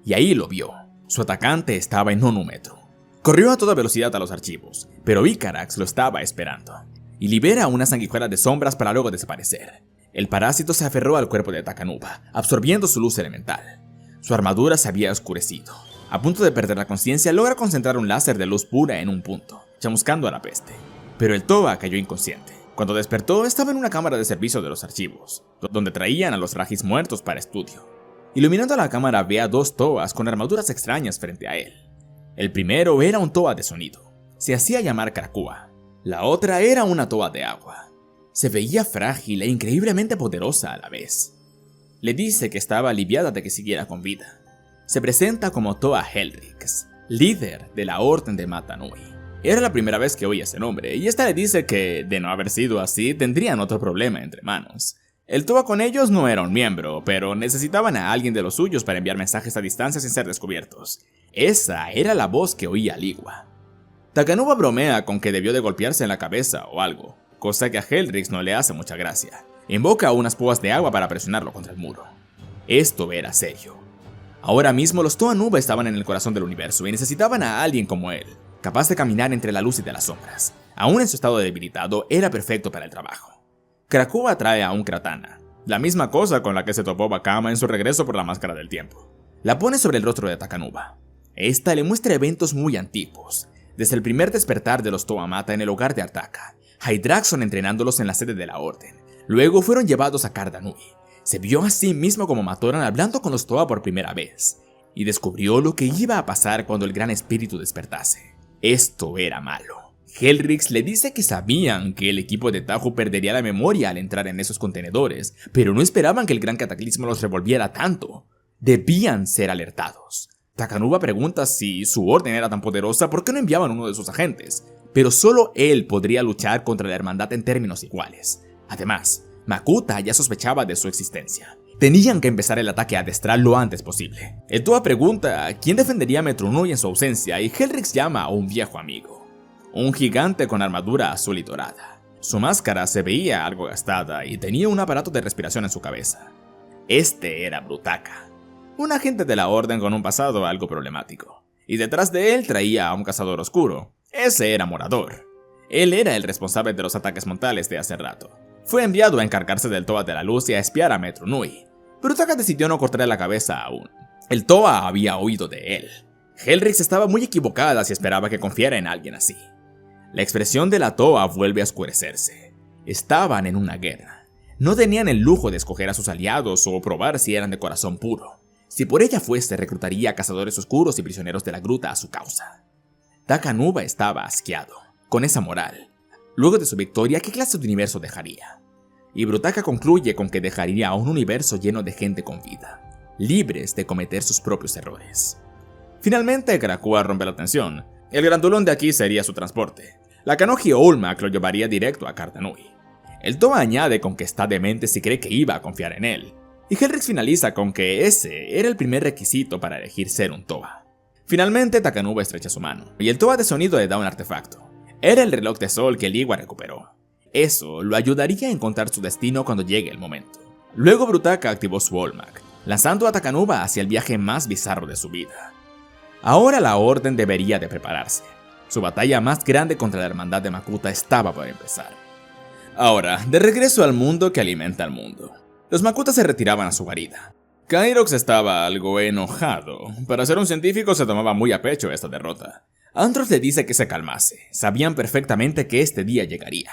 Y ahí lo vio. Su atacante estaba en Onúmetro. Corrió a toda velocidad a los archivos, pero Icarax lo estaba esperando. Y libera una sanguijuela de sombras para luego desaparecer. El parásito se aferró al cuerpo de Takanuba, absorbiendo su luz elemental. Su armadura se había oscurecido. A punto de perder la conciencia, logra concentrar un láser de luz pura en un punto, chamuscando a la peste. Pero el Toba cayó inconsciente. Cuando despertó, estaba en una cámara de servicio de los archivos, donde traían a los Rajis muertos para estudio. Iluminando la cámara, ve a dos Tobas con armaduras extrañas frente a él. El primero era un Toba de sonido. Se hacía llamar Karakua. La otra era una Toba de agua. Se veía frágil e increíblemente poderosa a la vez. Le dice que estaba aliviada de que siguiera con vida. Se presenta como Toa Helrix, líder de la Orden de Mata Nui. Era la primera vez que oía ese nombre, y esta le dice que, de no haber sido así, tendrían otro problema entre manos. El Toa con ellos no era un miembro, pero necesitaban a alguien de los suyos para enviar mensajes a distancia sin ser descubiertos. Esa era la voz que oía Ligua. Takanuba bromea con que debió de golpearse en la cabeza o algo, cosa que a Helrix no le hace mucha gracia. Invoca unas púas de agua para presionarlo contra el muro. Esto era serio. Ahora mismo los Toa Nuba estaban en el corazón del universo y necesitaban a alguien como él, capaz de caminar entre la luz y de las sombras. Aún en su estado debilitado, era perfecto para el trabajo. Karakua trae a un Kratana, la misma cosa con la que se topó Bakama en su regreso por la máscara del tiempo. La pone sobre el rostro de Takanuba. Esta le muestra eventos muy antiguos, desde el primer despertar de los Toa Mata en el hogar de Artaka, Hydraxon entrenándolos en la sede de la Orden. Luego fueron llevados a Kardanui. Se vio a sí mismo como Matoran hablando con los Toa por primera vez, y descubrió lo que iba a pasar cuando el Gran Espíritu despertase. Esto era malo. Helrix le dice que sabían que el equipo de Tahu perdería la memoria al entrar en esos contenedores, pero no esperaban que el gran cataclismo los revolviera tanto. Debían ser alertados. Takanuba pregunta si su orden era tan poderosa, ¿por qué no enviaban uno de sus agentes? Pero solo él podría luchar contra la hermandad en términos iguales. Además, Makuta ya sospechaba de su existencia. Tenían que empezar el ataque adestral lo antes posible. El Toa pregunta quién defendería a Metro Nui en su ausencia y Helrix llama a un viejo amigo. Un gigante con armadura azul y dorada. Su máscara se veía algo gastada y tenía un aparato de respiración en su cabeza. Este era Brutaka, un agente de la Orden con un pasado algo problemático. Y detrás de él traía a un cazador oscuro. Ese era Morador. Él era el responsable de los ataques montales de hace rato. Fue enviado a encargarse del Toa de la Luz y a espiar a Metro Nui. Brutaka decidió no cortarle la cabeza aún. El Toa había oído de él. Helrix estaba muy equivocada si esperaba que confiara en alguien así. La expresión de la Toa vuelve a oscurecerse. Estaban en una guerra. No tenían el lujo de escoger a sus aliados o probar si eran de corazón puro. Si por ella fuese, reclutaría a cazadores oscuros y prisioneros de la gruta a su causa. Takanuba estaba asqueado, con esa moral. Luego de su victoria, ¿qué clase de universo dejaría? Y Brutaka concluye con que dejaría a un universo lleno de gente con vida, libres de cometer sus propios errores. Finalmente, Karakua rompe la tensión. El grandulón de aquí sería su transporte. La Kanoji Olmec lo llevaría directo a Kardanui. El Toa añade con que está demente si cree que iba a confiar en él. Y Helrix finaliza con que ese era el primer requisito para elegir ser un Toa. Finalmente, Takanuba estrecha su mano, y el Toa de sonido le da un artefacto. Era el reloj de sol que Ligua recuperó. Eso lo ayudaría a encontrar su destino cuando llegue el momento. Luego Brutaka activó su Olmec, lanzando a Takanuba hacia el viaje más bizarro de su vida. Ahora la Orden debería de prepararse. Su batalla más grande contra la hermandad de Makuta estaba por empezar. Ahora, de regreso al mundo que alimenta al mundo. Los Makuta se retiraban a su guarida. Kairox estaba algo enojado. Para ser un científico se tomaba muy a pecho esta derrota. Andros le dice que se calmase. Sabían perfectamente que este día llegaría.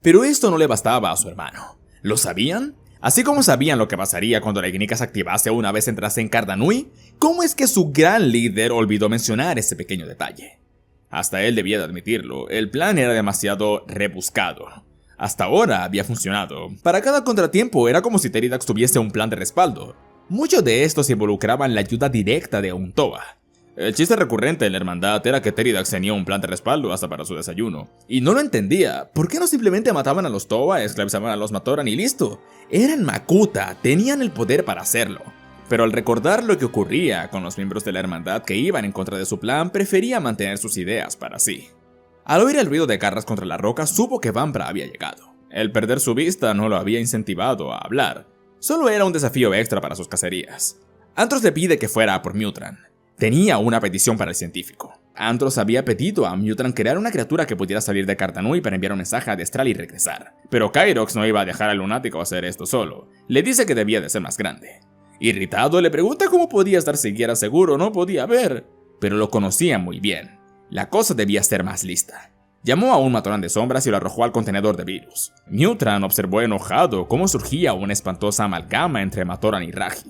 Pero esto no le bastaba a su hermano. ¿Lo sabían? Así como sabían lo que pasaría cuando la Ignika se activase una vez entrase en Kardanui, ¿cómo es que su gran líder olvidó mencionar ese pequeño detalle? Hasta él debía de admitirlo, el plan era demasiado rebuscado. Hasta ahora había funcionado. Para cada contratiempo era como si Teridax tuviese un plan de respaldo. Muchos de estos involucraban la ayuda directa de un Toa. El chiste recurrente en la hermandad era que Teridax tenía un plan de respaldo hasta para su desayuno. Y no lo entendía. ¿Por qué no simplemente mataban a los Toa, esclavizaban a los Matoran y listo? Eran Makuta, tenían el poder para hacerlo. Pero al recordar lo que ocurría con los miembros de la hermandad que iban en contra de su plan, prefería mantener sus ideas para sí. Al oír el ruido de garras contra la roca, supo que Vambra había llegado. El perder su vista no lo había incentivado a hablar. Solo era un desafío extra para sus cacerías. Andros le pide que fuera a por Mutran. Tenía una petición para el científico. Andros había pedido a Mutran crear una criatura que pudiera salir de Kardanui para enviar un mensaje a Destral y regresar. Pero Kairox no iba a dejar al lunático hacer esto solo. Le dice que debía de ser más grande. Irritado, le pregunta cómo podía estar siquiera seguro, no podía ver. pero lo conocía muy bien. La cosa debía ser más lista. Llamó a un matón de sombras y lo arrojó al contenedor de virus. Mutran observó enojado cómo surgía una espantosa amalgama entre Matoran y Raji.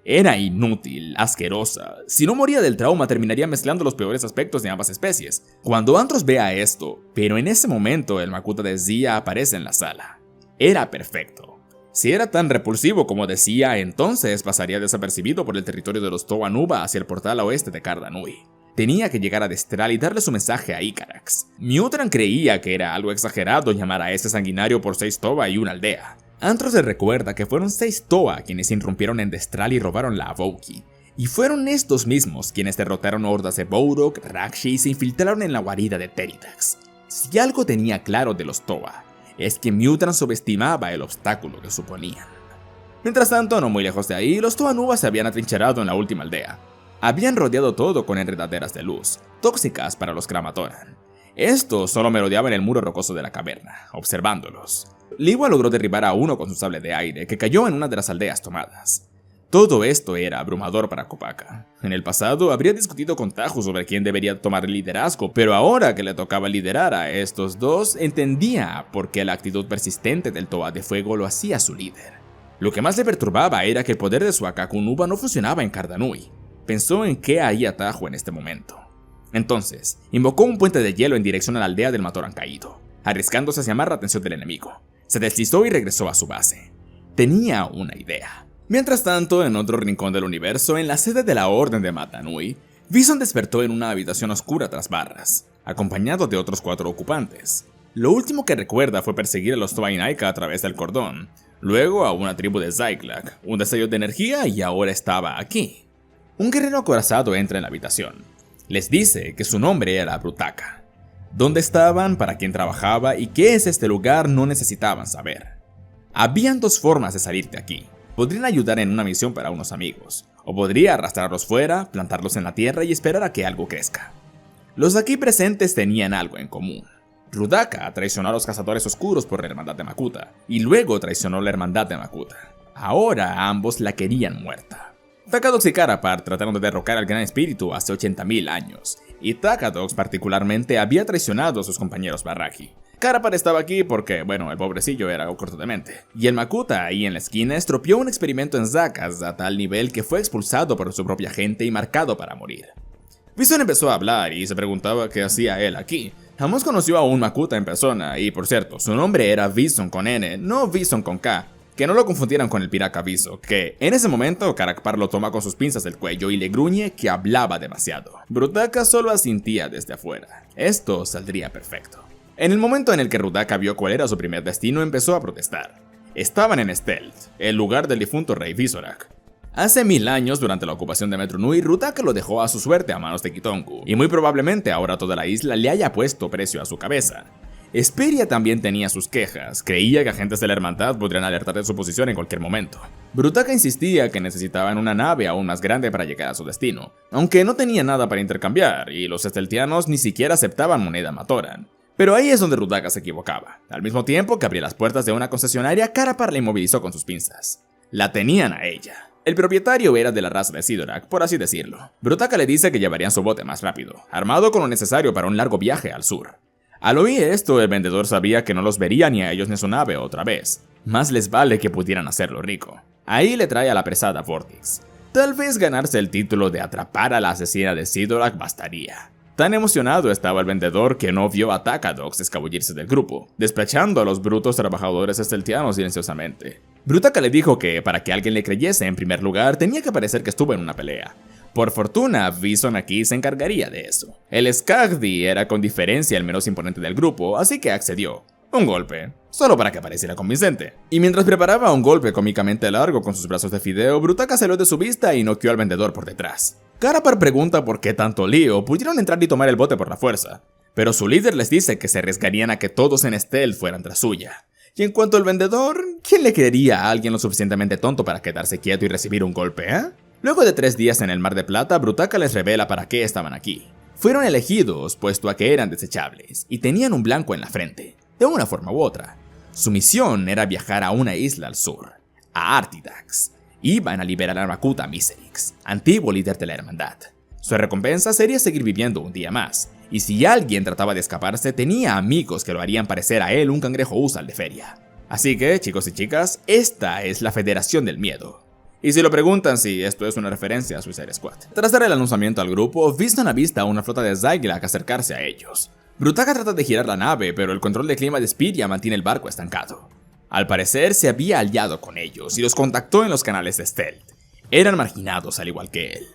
Era inútil, asquerosa. Si no moría del trauma, terminaría mezclando los peores aspectos de ambas especies. Cuando Andros vea esto, pero en ese momento el Makuta de Zia aparece en la sala. Era perfecto. Si era tan repulsivo como decía, entonces pasaría desapercibido por el territorio de los Toa Nuba hacia el portal oeste de Cardanui. Tenía que llegar a Destral y darle su mensaje a Icarax. Mutran creía que era algo exagerado llamar a ese sanguinario por 6 Toa y una aldea. Andros le recuerda que fueron 6 Toa quienes irrumpieron en Destral y robaron la Avouki. Y fueron estos mismos quienes derrotaron hordas de Bourok, Rakshi y se infiltraron en la guarida de Teritax. Si algo tenía claro de los Toa, es que Mutran subestimaba el obstáculo que suponían. Mientras tanto, no muy lejos de ahí, los Toa Nuba se habían atrincherado en la última aldea. Habían rodeado todo con enredaderas de luz, tóxicas para los Kramatoran. Estos solo merodeaban el muro rocoso de la caverna, observándolos. Liwa logró derribar a uno con su sable de aire, que cayó en una de las aldeas tomadas. Todo esto era abrumador para Kopaka. En el pasado habría discutido con Taju sobre quién debería tomar el liderazgo, pero ahora que le tocaba liderar a estos dos, entendía por qué la actitud persistente del Toa de Fuego lo hacía su líder. Lo que más le perturbaba era que el poder de su Akaku Nuba no funcionaba en Cardanui. Pensó en qué haría Taju en este momento. Entonces, invocó un puente de hielo en dirección a la aldea del Matoran caído, arriesgándose a llamar la atención del enemigo. Se deslizó y regresó a su base. Tenía una idea. Mientras tanto, en otro rincón del universo, en la sede de la Orden de Matanui, Bison despertó en una habitación oscura tras barras, acompañado de otros 4 ocupantes. Lo último que recuerda fue perseguir a los Toa Inaika a través del cordón, luego a una tribu de Zyklak, un destello de energía y ahora estaba aquí. Un guerrero acorazado entra en la habitación. Les dice que su nombre era Brutaka. Dónde estaban, para quién trabajaba y qué es este lugar no necesitaban saber. Habían 2 formas de salir de aquí. Podrían ayudar en una misión para unos amigos, o podría arrastrarlos fuera, plantarlos en la tierra y esperar a que algo crezca. Los aquí presentes tenían algo en común. Brutaka traicionó a los cazadores oscuros por la hermandad de Makuta, y luego traicionó la hermandad de Makuta. Ahora ambos la querían muerta. Takadox y Karapar trataron de derrocar al Gran Espíritu hace 80.000 años, y Takadox particularmente había traicionado a sus compañeros Barragi. Karapar estaba aquí porque, el pobrecillo era corto de mente, y el Makuta ahí en la esquina estropeó un experimento en Zakas a tal nivel que fue expulsado por su propia gente y marcado para morir. Bison empezó a hablar y se preguntaba qué hacía él aquí. Jamás conoció a un Makuta en persona, y por cierto, su nombre era Bison con N, no Bison con K. Que no lo confundieran con el Piraka Viso, que en ese momento Karakpar lo toma con sus pinzas del cuello y le gruñe que hablaba demasiado. Brutaka solo asintía desde afuera. Esto saldría perfecto. En el momento en el que Rudaka vio cuál era su primer destino, empezó a protestar. Estaban en Stealth, el lugar del difunto rey Visorak. Hace 1000 años, durante la ocupación de Metru Nui, Rudaka lo dejó a su suerte a manos de Kitongu, y muy probablemente ahora toda la isla le haya puesto precio a su cabeza. Esperia también tenía sus quejas, creía que agentes de la hermandad podrían alertar de su posición en cualquier momento. Brutaka insistía que necesitaban una nave aún más grande para llegar a su destino, aunque no tenía nada para intercambiar, y los esteltianos ni siquiera aceptaban moneda Matoran. Pero ahí es donde Rudaka se equivocaba. Al mismo tiempo que abría las puertas de una concesionaria, Karapar la inmovilizó con sus pinzas. La tenían a ella. El propietario era de la raza de Sidorak, por así decirlo. Brutaka le dice que llevarían su bote más rápido, armado con lo necesario para un largo viaje al sur. Al oír esto, el vendedor sabía que no los vería ni a ellos ni a su nave otra vez. Más les vale que pudieran hacerlo rico. Ahí le trae a la apresada Vortix. Tal vez ganarse el título de atrapar a la asesina de Sidorak bastaría. Tan emocionado estaba el vendedor que no vio a Takadox escabullirse del grupo, despachando a los brutos trabajadores esteltianos silenciosamente. Brutaka le dijo que, para que alguien le creyese en primer lugar, tenía que parecer que estuvo en una pelea. Por fortuna, Bison aquí se encargaría de eso. El Skagdi era con diferencia el menos imponente del grupo, así que accedió. Un golpe, solo para que pareciera convincente. Y mientras preparaba un golpe cómicamente largo con sus brazos de fideo, Brutaka salió de su vista y noqueó al vendedor por detrás. Karapar pregunta por qué tanto lío, pudieron entrar y tomar el bote por la fuerza. Pero su líder les dice que se arriesgarían a que todos en Stealth fueran tras suya. Y en cuanto al vendedor, ¿quién le creería a alguien lo suficientemente tonto para quedarse quieto y recibir un golpe, Luego de 3 días en el Mar de Plata, Brutaka les revela para qué estaban aquí. Fueron elegidos puesto a que eran desechables y tenían un blanco en la frente, de una forma u otra. Su misión era viajar a una isla al sur, a Artidax. Iban a liberar a Makuta Miserix, antiguo líder de la hermandad. Su recompensa sería seguir viviendo un día más, y si alguien trataba de escaparse tenía amigos que lo harían parecer a él un cangrejo usual de feria. Así que, chicos y chicas, esta es la Federación del Miedo. Y si lo preguntan si esto es una referencia a Suicide Squad. Tras dar el anunciamiento al grupo, Viston avista a una flota de Zyglak acercarse a ellos. Brutaka trata de girar la nave, pero el control de clima de Spiria mantiene el barco estancado. Al parecer se había aliado con ellos y los contactó en los canales de Stealth. Eran marginados al igual que él.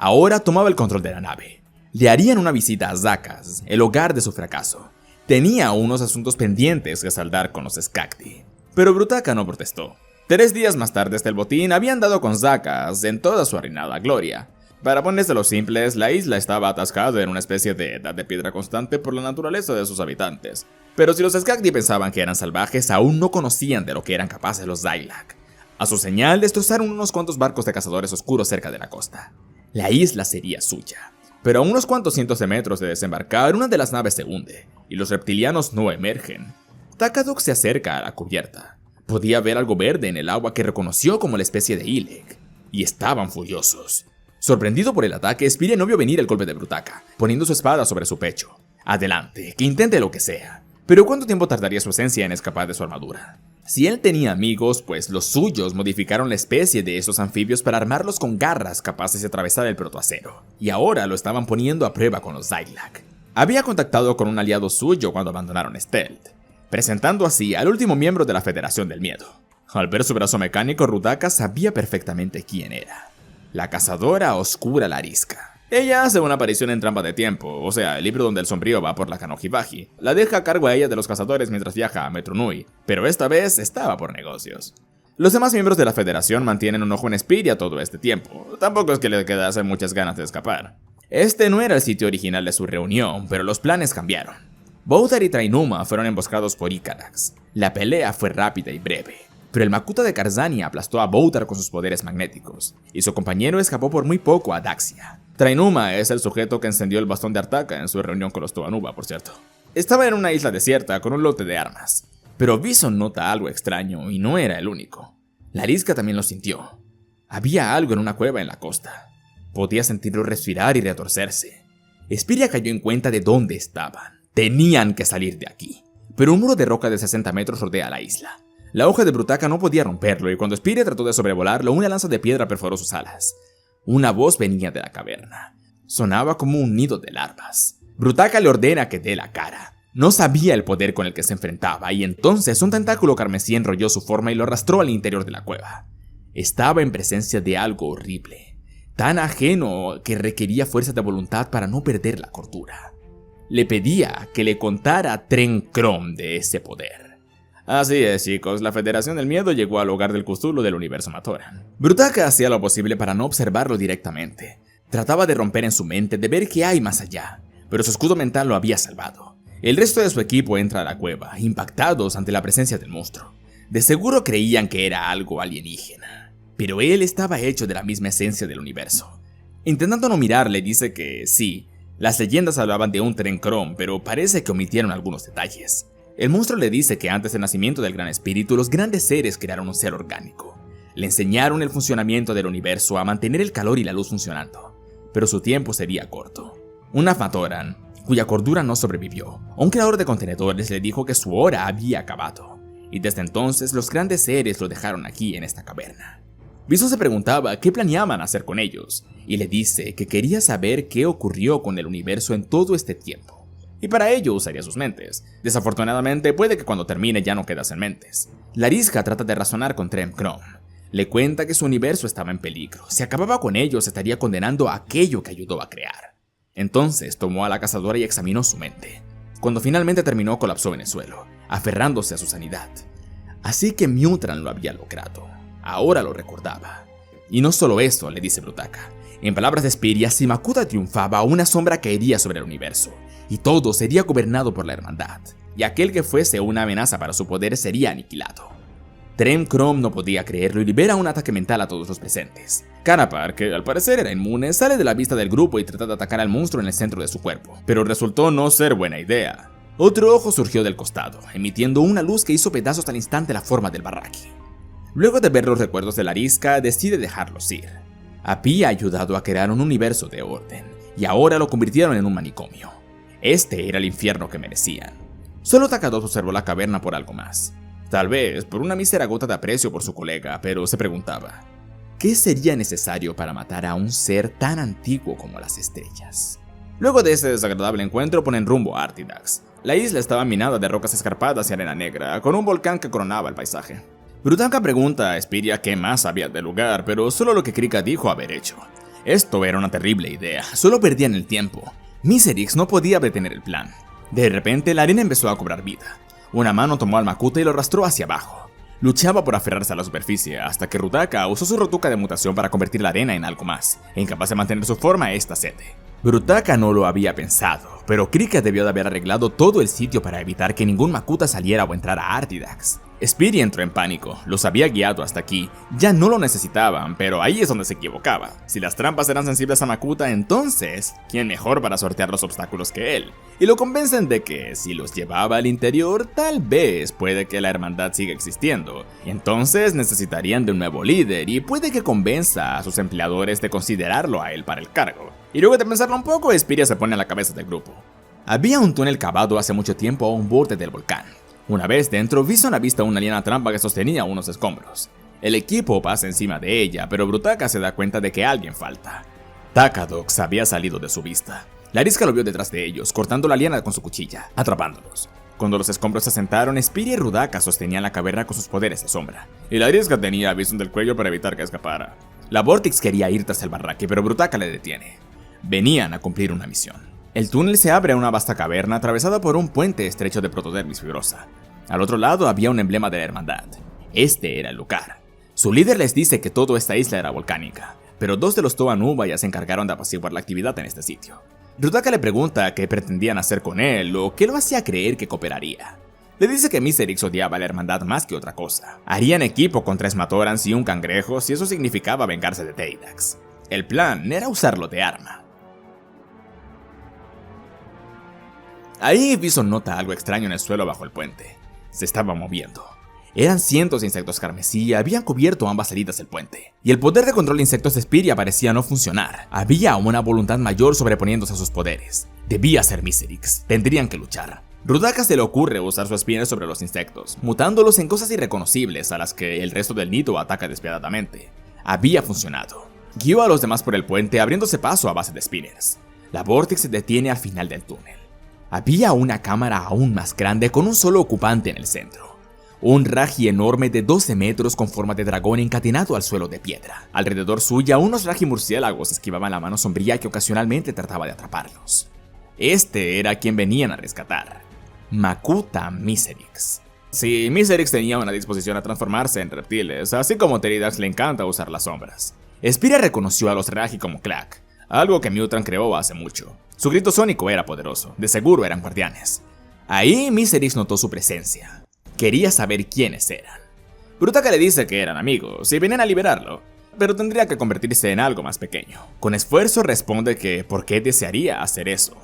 Ahora tomaba el control de la nave. Le harían una visita a Zakas, el hogar de su fracaso. Tenía unos asuntos pendientes que saldar con los Skakti. Pero Brutaka no protestó. 3 días más tarde el botín habían dado con Zakas en toda su arruinada gloria. Para ponérselo simples, la isla estaba atascada en una especie de edad de piedra constante por la naturaleza de sus habitantes. Pero si los Skakti pensaban que eran salvajes, aún no conocían de lo que eran capaces los Zyglak. A su señal, destrozaron unos cuantos barcos de cazadores oscuros cerca de la costa. La isla sería suya. Pero a unos cuantos cientos de metros de desembarcar, una de las naves se hunde, y los reptilianos no emergen. Takadok se acerca a la cubierta. Podía ver algo verde en el agua que reconoció como la especie de Ilek, y estaban furiosos. Sorprendido por el ataque, Spiria no vio venir el golpe de Brutaka, poniendo su espada sobre su pecho. Adelante, que intente lo que sea. Pero ¿cuánto tiempo tardaría su esencia en escapar de su armadura? Si él tenía amigos, pues los suyos modificaron la especie de esos anfibios para armarlos con garras capaces de atravesar el protoacero, y ahora lo estaban poniendo a prueba con los Zyglak. Había contactado con un aliado suyo cuando abandonaron Stealth, presentando así al último miembro de la Federación del Miedo. Al ver su brazo mecánico, Brutaka sabía perfectamente quién era. La cazadora oscura Lariska. Ella hace una aparición en Trampa de Tiempo, o sea, el libro donde el sombrío va por la Kanohibaji. La deja a cargo a ella de los cazadores mientras viaja a Metro Nui, pero esta vez estaba por negocios. Los demás miembros de la Federación mantienen un ojo en Spiria todo este tiempo. Tampoco es que le quedase muchas ganas de escapar. Este no era el sitio original de su reunión, pero los planes cambiaron. Bowdar y Trainuma fueron emboscados por Icarax. La pelea fue rápida y breve, pero el Makuta de Karzania aplastó a Bowdar con sus poderes magnéticos, y su compañero escapó por muy poco a Daxia. Trainuma es el sujeto que encendió el bastón de Artaka en su reunión con los Toanuba, por cierto. Estaba en una isla desierta con un lote de armas, pero Bison nota algo extraño y no era el único. Lariska también lo sintió. Había algo en una cueva en la costa. Podía sentirlo respirar y retorcerse. Spiria cayó en cuenta de dónde estaban. Tenían que salir de aquí. Pero un muro de roca de 60 metros rodea la isla. La hoja de Brutaka no podía romperlo y cuando Spiria trató de sobrevolarlo, una lanza de piedra perforó sus alas. Una voz venía de la caverna. Sonaba como un nido de larvas. Brutaka le ordena que dé la cara. No sabía el poder con el que se enfrentaba y entonces un tentáculo carmesí enrolló su forma y lo arrastró al interior de la cueva. Estaba en presencia de algo horrible, tan ajeno que requería fuerza de voluntad para no perder la cordura. Le pedía que le contara a Tren Crom de ese poder. Así es, chicos, la Federación del Miedo llegó al hogar del Cthulhu del universo Matoran. Brutaka hacía lo posible para no observarlo directamente. Trataba de romper en su mente, de ver qué hay más allá, pero su escudo mental lo había salvado. El resto de su equipo entra a la cueva, impactados ante la presencia del monstruo. De seguro creían que era algo alienígena, pero él estaba hecho de la misma esencia del universo. Intentando no mirarle, dice que sí, las leyendas hablaban de un Tren Crom, pero parece que omitieron algunos detalles. El monstruo le dice que antes del nacimiento del Gran Espíritu, los grandes seres crearon un ser orgánico. Le enseñaron el funcionamiento del universo a mantener el calor y la luz funcionando, pero su tiempo sería corto. Una Matoran, cuya cordura no sobrevivió, un creador de contenedores le dijo que su hora había acabado, y desde entonces los grandes seres lo dejaron aquí en esta caverna. Bison se preguntaba qué planeaban hacer con ellos, y le dice que quería saber qué ocurrió con el universo en todo este tiempo. Y para ello usaría sus mentes. Desafortunadamente, puede que cuando termine ya no quedas en mentes. Lariska trata de razonar con Tren Crom. Le cuenta que su universo estaba en peligro. Si acababa con ellos, estaría condenando a aquello que ayudó a crear. Entonces tomó a la cazadora y examinó su mente. Cuando finalmente terminó, colapsó en el suelo, aferrándose a su sanidad. Así que Mutran lo había logrado. Ahora lo recordaba. Y no solo eso, le dice Brutaka. En palabras de Spiria, si Makuta triunfaba, una sombra caería sobre el universo, y todo sería gobernado por la hermandad, y aquel que fuese una amenaza para su poder sería aniquilado. Tren Crom no podía creerlo y libera un ataque mental a todos los presentes. Canapar, que al parecer era inmune, sale de la vista del grupo y trata de atacar al monstruo en el centro de su cuerpo, pero resultó no ser buena idea. Otro ojo surgió del costado, emitiendo una luz que hizo pedazos al instante la forma del Barraki. Luego de ver los recuerdos de Lariska, decide dejarlos ir. Había ayudado a crear un universo de orden, y ahora lo convirtieron en un manicomio. Este era el infierno que merecían. Solo Takados observó la caverna por algo más. Tal vez por una mísera gota de aprecio por su colega, pero se preguntaba, ¿qué sería necesario para matar a un ser tan antiguo como las estrellas? Luego de ese desagradable encuentro ponen rumbo a Artidax. La isla estaba minada de rocas escarpadas y arena negra, con un volcán que coronaba el paisaje. Brutaka pregunta a Espiria qué más sabía del lugar, pero solo lo que Krika dijo haber hecho. Esto era una terrible idea, solo perdían el tiempo. Miserix no podía detener el plan. De repente la arena empezó a cobrar vida. Una mano tomó al Makuta y lo arrastró hacia abajo. Luchaba por aferrarse a la superficie, hasta que Brutaka usó su rotuca de mutación para convertir la arena en algo más, e incapaz de mantener su forma, esta cede. Brutaka no lo había pensado, pero Krika debió de haber arreglado todo el sitio para evitar que ningún Makuta saliera o entrara a Artidax. Spiri entró en pánico, los había guiado hasta aquí, ya no lo necesitaban, pero ahí es donde se equivocaba. Si las trampas eran sensibles a Makuta, entonces, ¿quién mejor para sortear los obstáculos que él? Y lo convencen de que, si los llevaba al interior, tal vez puede que la hermandad siga existiendo. Entonces necesitarían de un nuevo líder, y puede que convenza a sus empleadores de considerarlo a él para el cargo. Y luego de pensarlo un poco, Spiria se pone a la cabeza del grupo. Había un túnel cavado hace mucho tiempo a un borde del volcán. Una vez dentro, Bison avista una liana trampa que sostenía unos escombros. El equipo pasa encima de ella, pero Brutaka se da cuenta de que alguien falta. Takadox había salido de su vista. La arisca lo vio detrás de ellos, cortando la liana con su cuchilla, atrapándolos. Cuando los escombros se asentaron, Spiria y Rudaka sostenían la caverna con sus poderes de sombra, y la arisca tenía a Bison del cuello para evitar que escapara. La Vortix quería ir tras el barraque, pero Brutaka le detiene. Venían a cumplir una misión. El túnel se abre a una vasta caverna atravesada por un puente estrecho de protodermis fibrosa. Al otro lado había un emblema de la hermandad. Este era el lugar. Su líder les dice que toda esta isla era volcánica, pero dos de los Toa Nuba ya se encargaron de apaciguar la actividad en este sitio. Rudaka le pregunta qué pretendían hacer con él o qué lo hacía creer que cooperaría. Le dice que Miserix odiaba a la hermandad más que otra cosa. Harían equipo con 3 Matorans y un cangrejo si eso significaba vengarse de Teridax. El plan era usarlo de arma. Ahí Bison nota algo extraño en el suelo bajo el puente. Se estaba moviendo. Eran cientos de insectos carmesí y habían cubierto ambas salidas del puente. Y el poder de control de insectos de Spiria parecía no funcionar. Había una voluntad mayor sobreponiéndose a sus poderes. Debía ser Miserix. Tendrían que luchar. Rudaka se le ocurre usar su espina sobre los insectos, mutándolos en cosas irreconocibles a las que el resto del nido ataca despiadadamente. Había funcionado. Guió a los demás por el puente abriéndose paso a base de spinners. La Vortex se detiene al final del túnel. Había una cámara aún más grande con un solo ocupante en el centro. Un Raji enorme de 12 metros con forma de dragón encadenado al suelo de piedra. Alrededor suya, unos Raji murciélagos esquivaban la mano sombría que ocasionalmente trataba de atraparlos. Este era quien venían a rescatar. Makuta Miserix. Sí, Miserix tenía una disposición a transformarse en reptiles, así como Teridax le encanta usar las sombras. Spiria reconoció a los Raji como Clack, algo que Mutran creó hace mucho. Su grito sónico era poderoso, de seguro eran guardianes. Ahí Miserix notó su presencia. Quería saber quiénes eran. Brutaka le dice que eran amigos y venían a liberarlo, pero tendría que convertirse en algo más pequeño. Con esfuerzo responde que ¿por qué desearía hacer eso?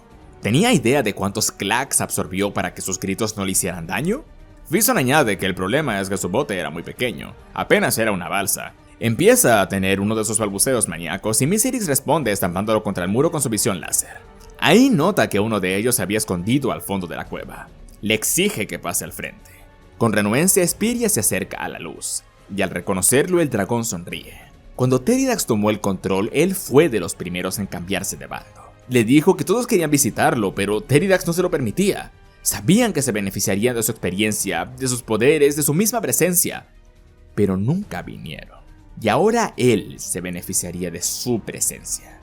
¿Tenía idea de cuántos clacks absorbió para que sus gritos no le hicieran daño? Bison añade que el problema es que su bote era muy pequeño, apenas era una balsa. Empieza a tener uno de sus balbuceos maníacos y Miserix responde estampándolo contra el muro con su visión láser. Ahí nota que uno de ellos se había escondido al fondo de la cueva. Le exige que pase al frente. Con renuencia, Spiria se acerca a la luz, y al reconocerlo el dragón sonríe. Cuando Teridax tomó el control, él fue de los primeros en cambiarse de bando. Le dijo que todos querían visitarlo, pero Teridax no se lo permitía. Sabían que se beneficiarían de su experiencia, de sus poderes, de su misma presencia, pero nunca vinieron. Y ahora él se beneficiaría de su presencia.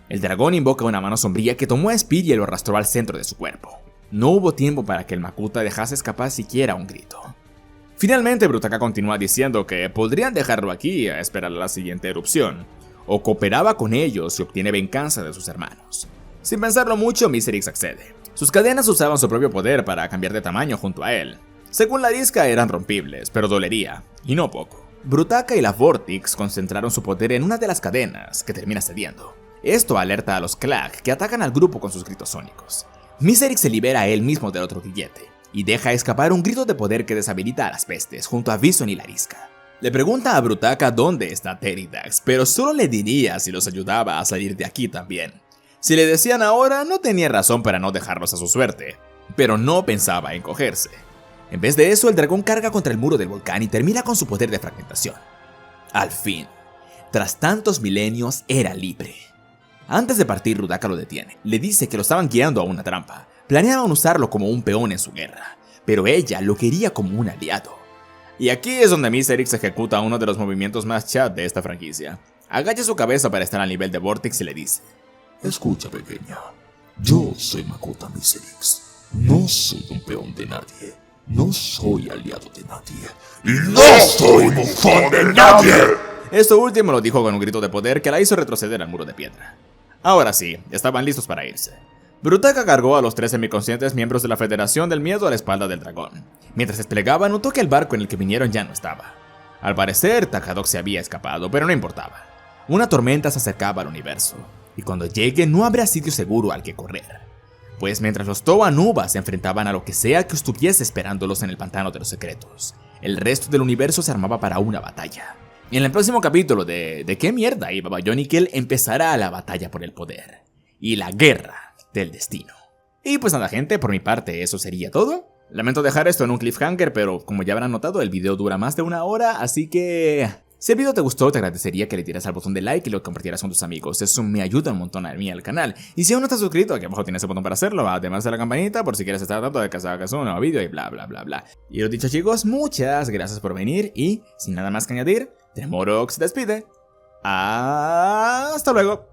El dragón invoca una mano sombría que tomó a Spiria y lo arrastró al centro de su cuerpo. No hubo tiempo para que el Makuta dejase escapar siquiera un grito. Finalmente Brutaka continúa diciendo que podrían dejarlo aquí a esperar a la siguiente erupción, o cooperaba con ellos y obtiene venganza de sus hermanos. Sin pensarlo mucho, Miserix accede. Sus cadenas usaban su propio poder para cambiar de tamaño junto a él. Según la arisca eran rompibles, pero dolería, y no poco. Brutaka y la Vortix concentraron su poder en una de las cadenas, que termina cediendo. Esto alerta a los Clack, que atacan al grupo con sus gritos sónicos. Miserix se libera a él mismo del otro grillete, y deja escapar un grito de poder que deshabilita a las pestes junto a Bison y la arisca. Le pregunta a Brutaka dónde está Teridax, pero solo le diría si los ayudaba a salir de aquí también. Si le decían ahora, no tenía razón para no dejarlos a su suerte, pero no pensaba en cogerse. En vez de eso, el dragón carga contra el muro del volcán y termina con su poder de fragmentación. Al fin, tras tantos milenios, era libre. Antes de partir, Rudaka lo detiene. Le dice que lo estaban guiando a una trampa. Planeaban usarlo como un peón en su guerra, pero ella lo quería como un aliado. Y aquí es donde Mr. X ejecuta uno de los movimientos más chat de esta franquicia. Agacha su cabeza para estar al nivel de Vortex y le dice: Escucha, pequeña. Yo soy Makoto Mr. X. No soy un peón de nadie. No soy aliado de nadie. ¡Y no soy bufón de nadie! Esto último lo dijo con un grito de poder que la hizo retroceder al muro de piedra. Ahora sí, estaban listos para irse. Brutaka cargó a los 3 semiconscientes miembros de la Federación del Miedo a la espalda del dragón. Mientras desplegaba, notó que el barco en el que vinieron ya no estaba. Al parecer, Takadok se había escapado, pero no importaba. Una tormenta se acercaba al universo, y cuando llegue no habrá sitio seguro al que correr. Pues mientras los Towa Nuba se enfrentaban a lo que sea que estuviese esperándolos en el pantano de los secretos, el resto del universo se armaba para una batalla. Y en el próximo capítulo ¿De qué mierda iba Bionicle?, empezará la batalla por el poder y la guerra del destino. Y pues nada, gente, por mi parte eso sería todo. Lamento dejar esto en un cliffhanger, pero como ya habrán notado, el video dura más de 1 hora, así que si el video te gustó, te agradecería que le tires al botón de like y lo compartieras con tus amigos. Eso me ayuda un montón a mí al canal. Y si aún no estás suscrito, aquí abajo tienes el botón para hacerlo, además de la campanita por si quieres estar atento de que se haga un nuevo video y bla bla bla bla. Y lo dicho, chicos, muchas gracias por venir y sin nada más que añadir, Tremorox se despide. Hasta luego.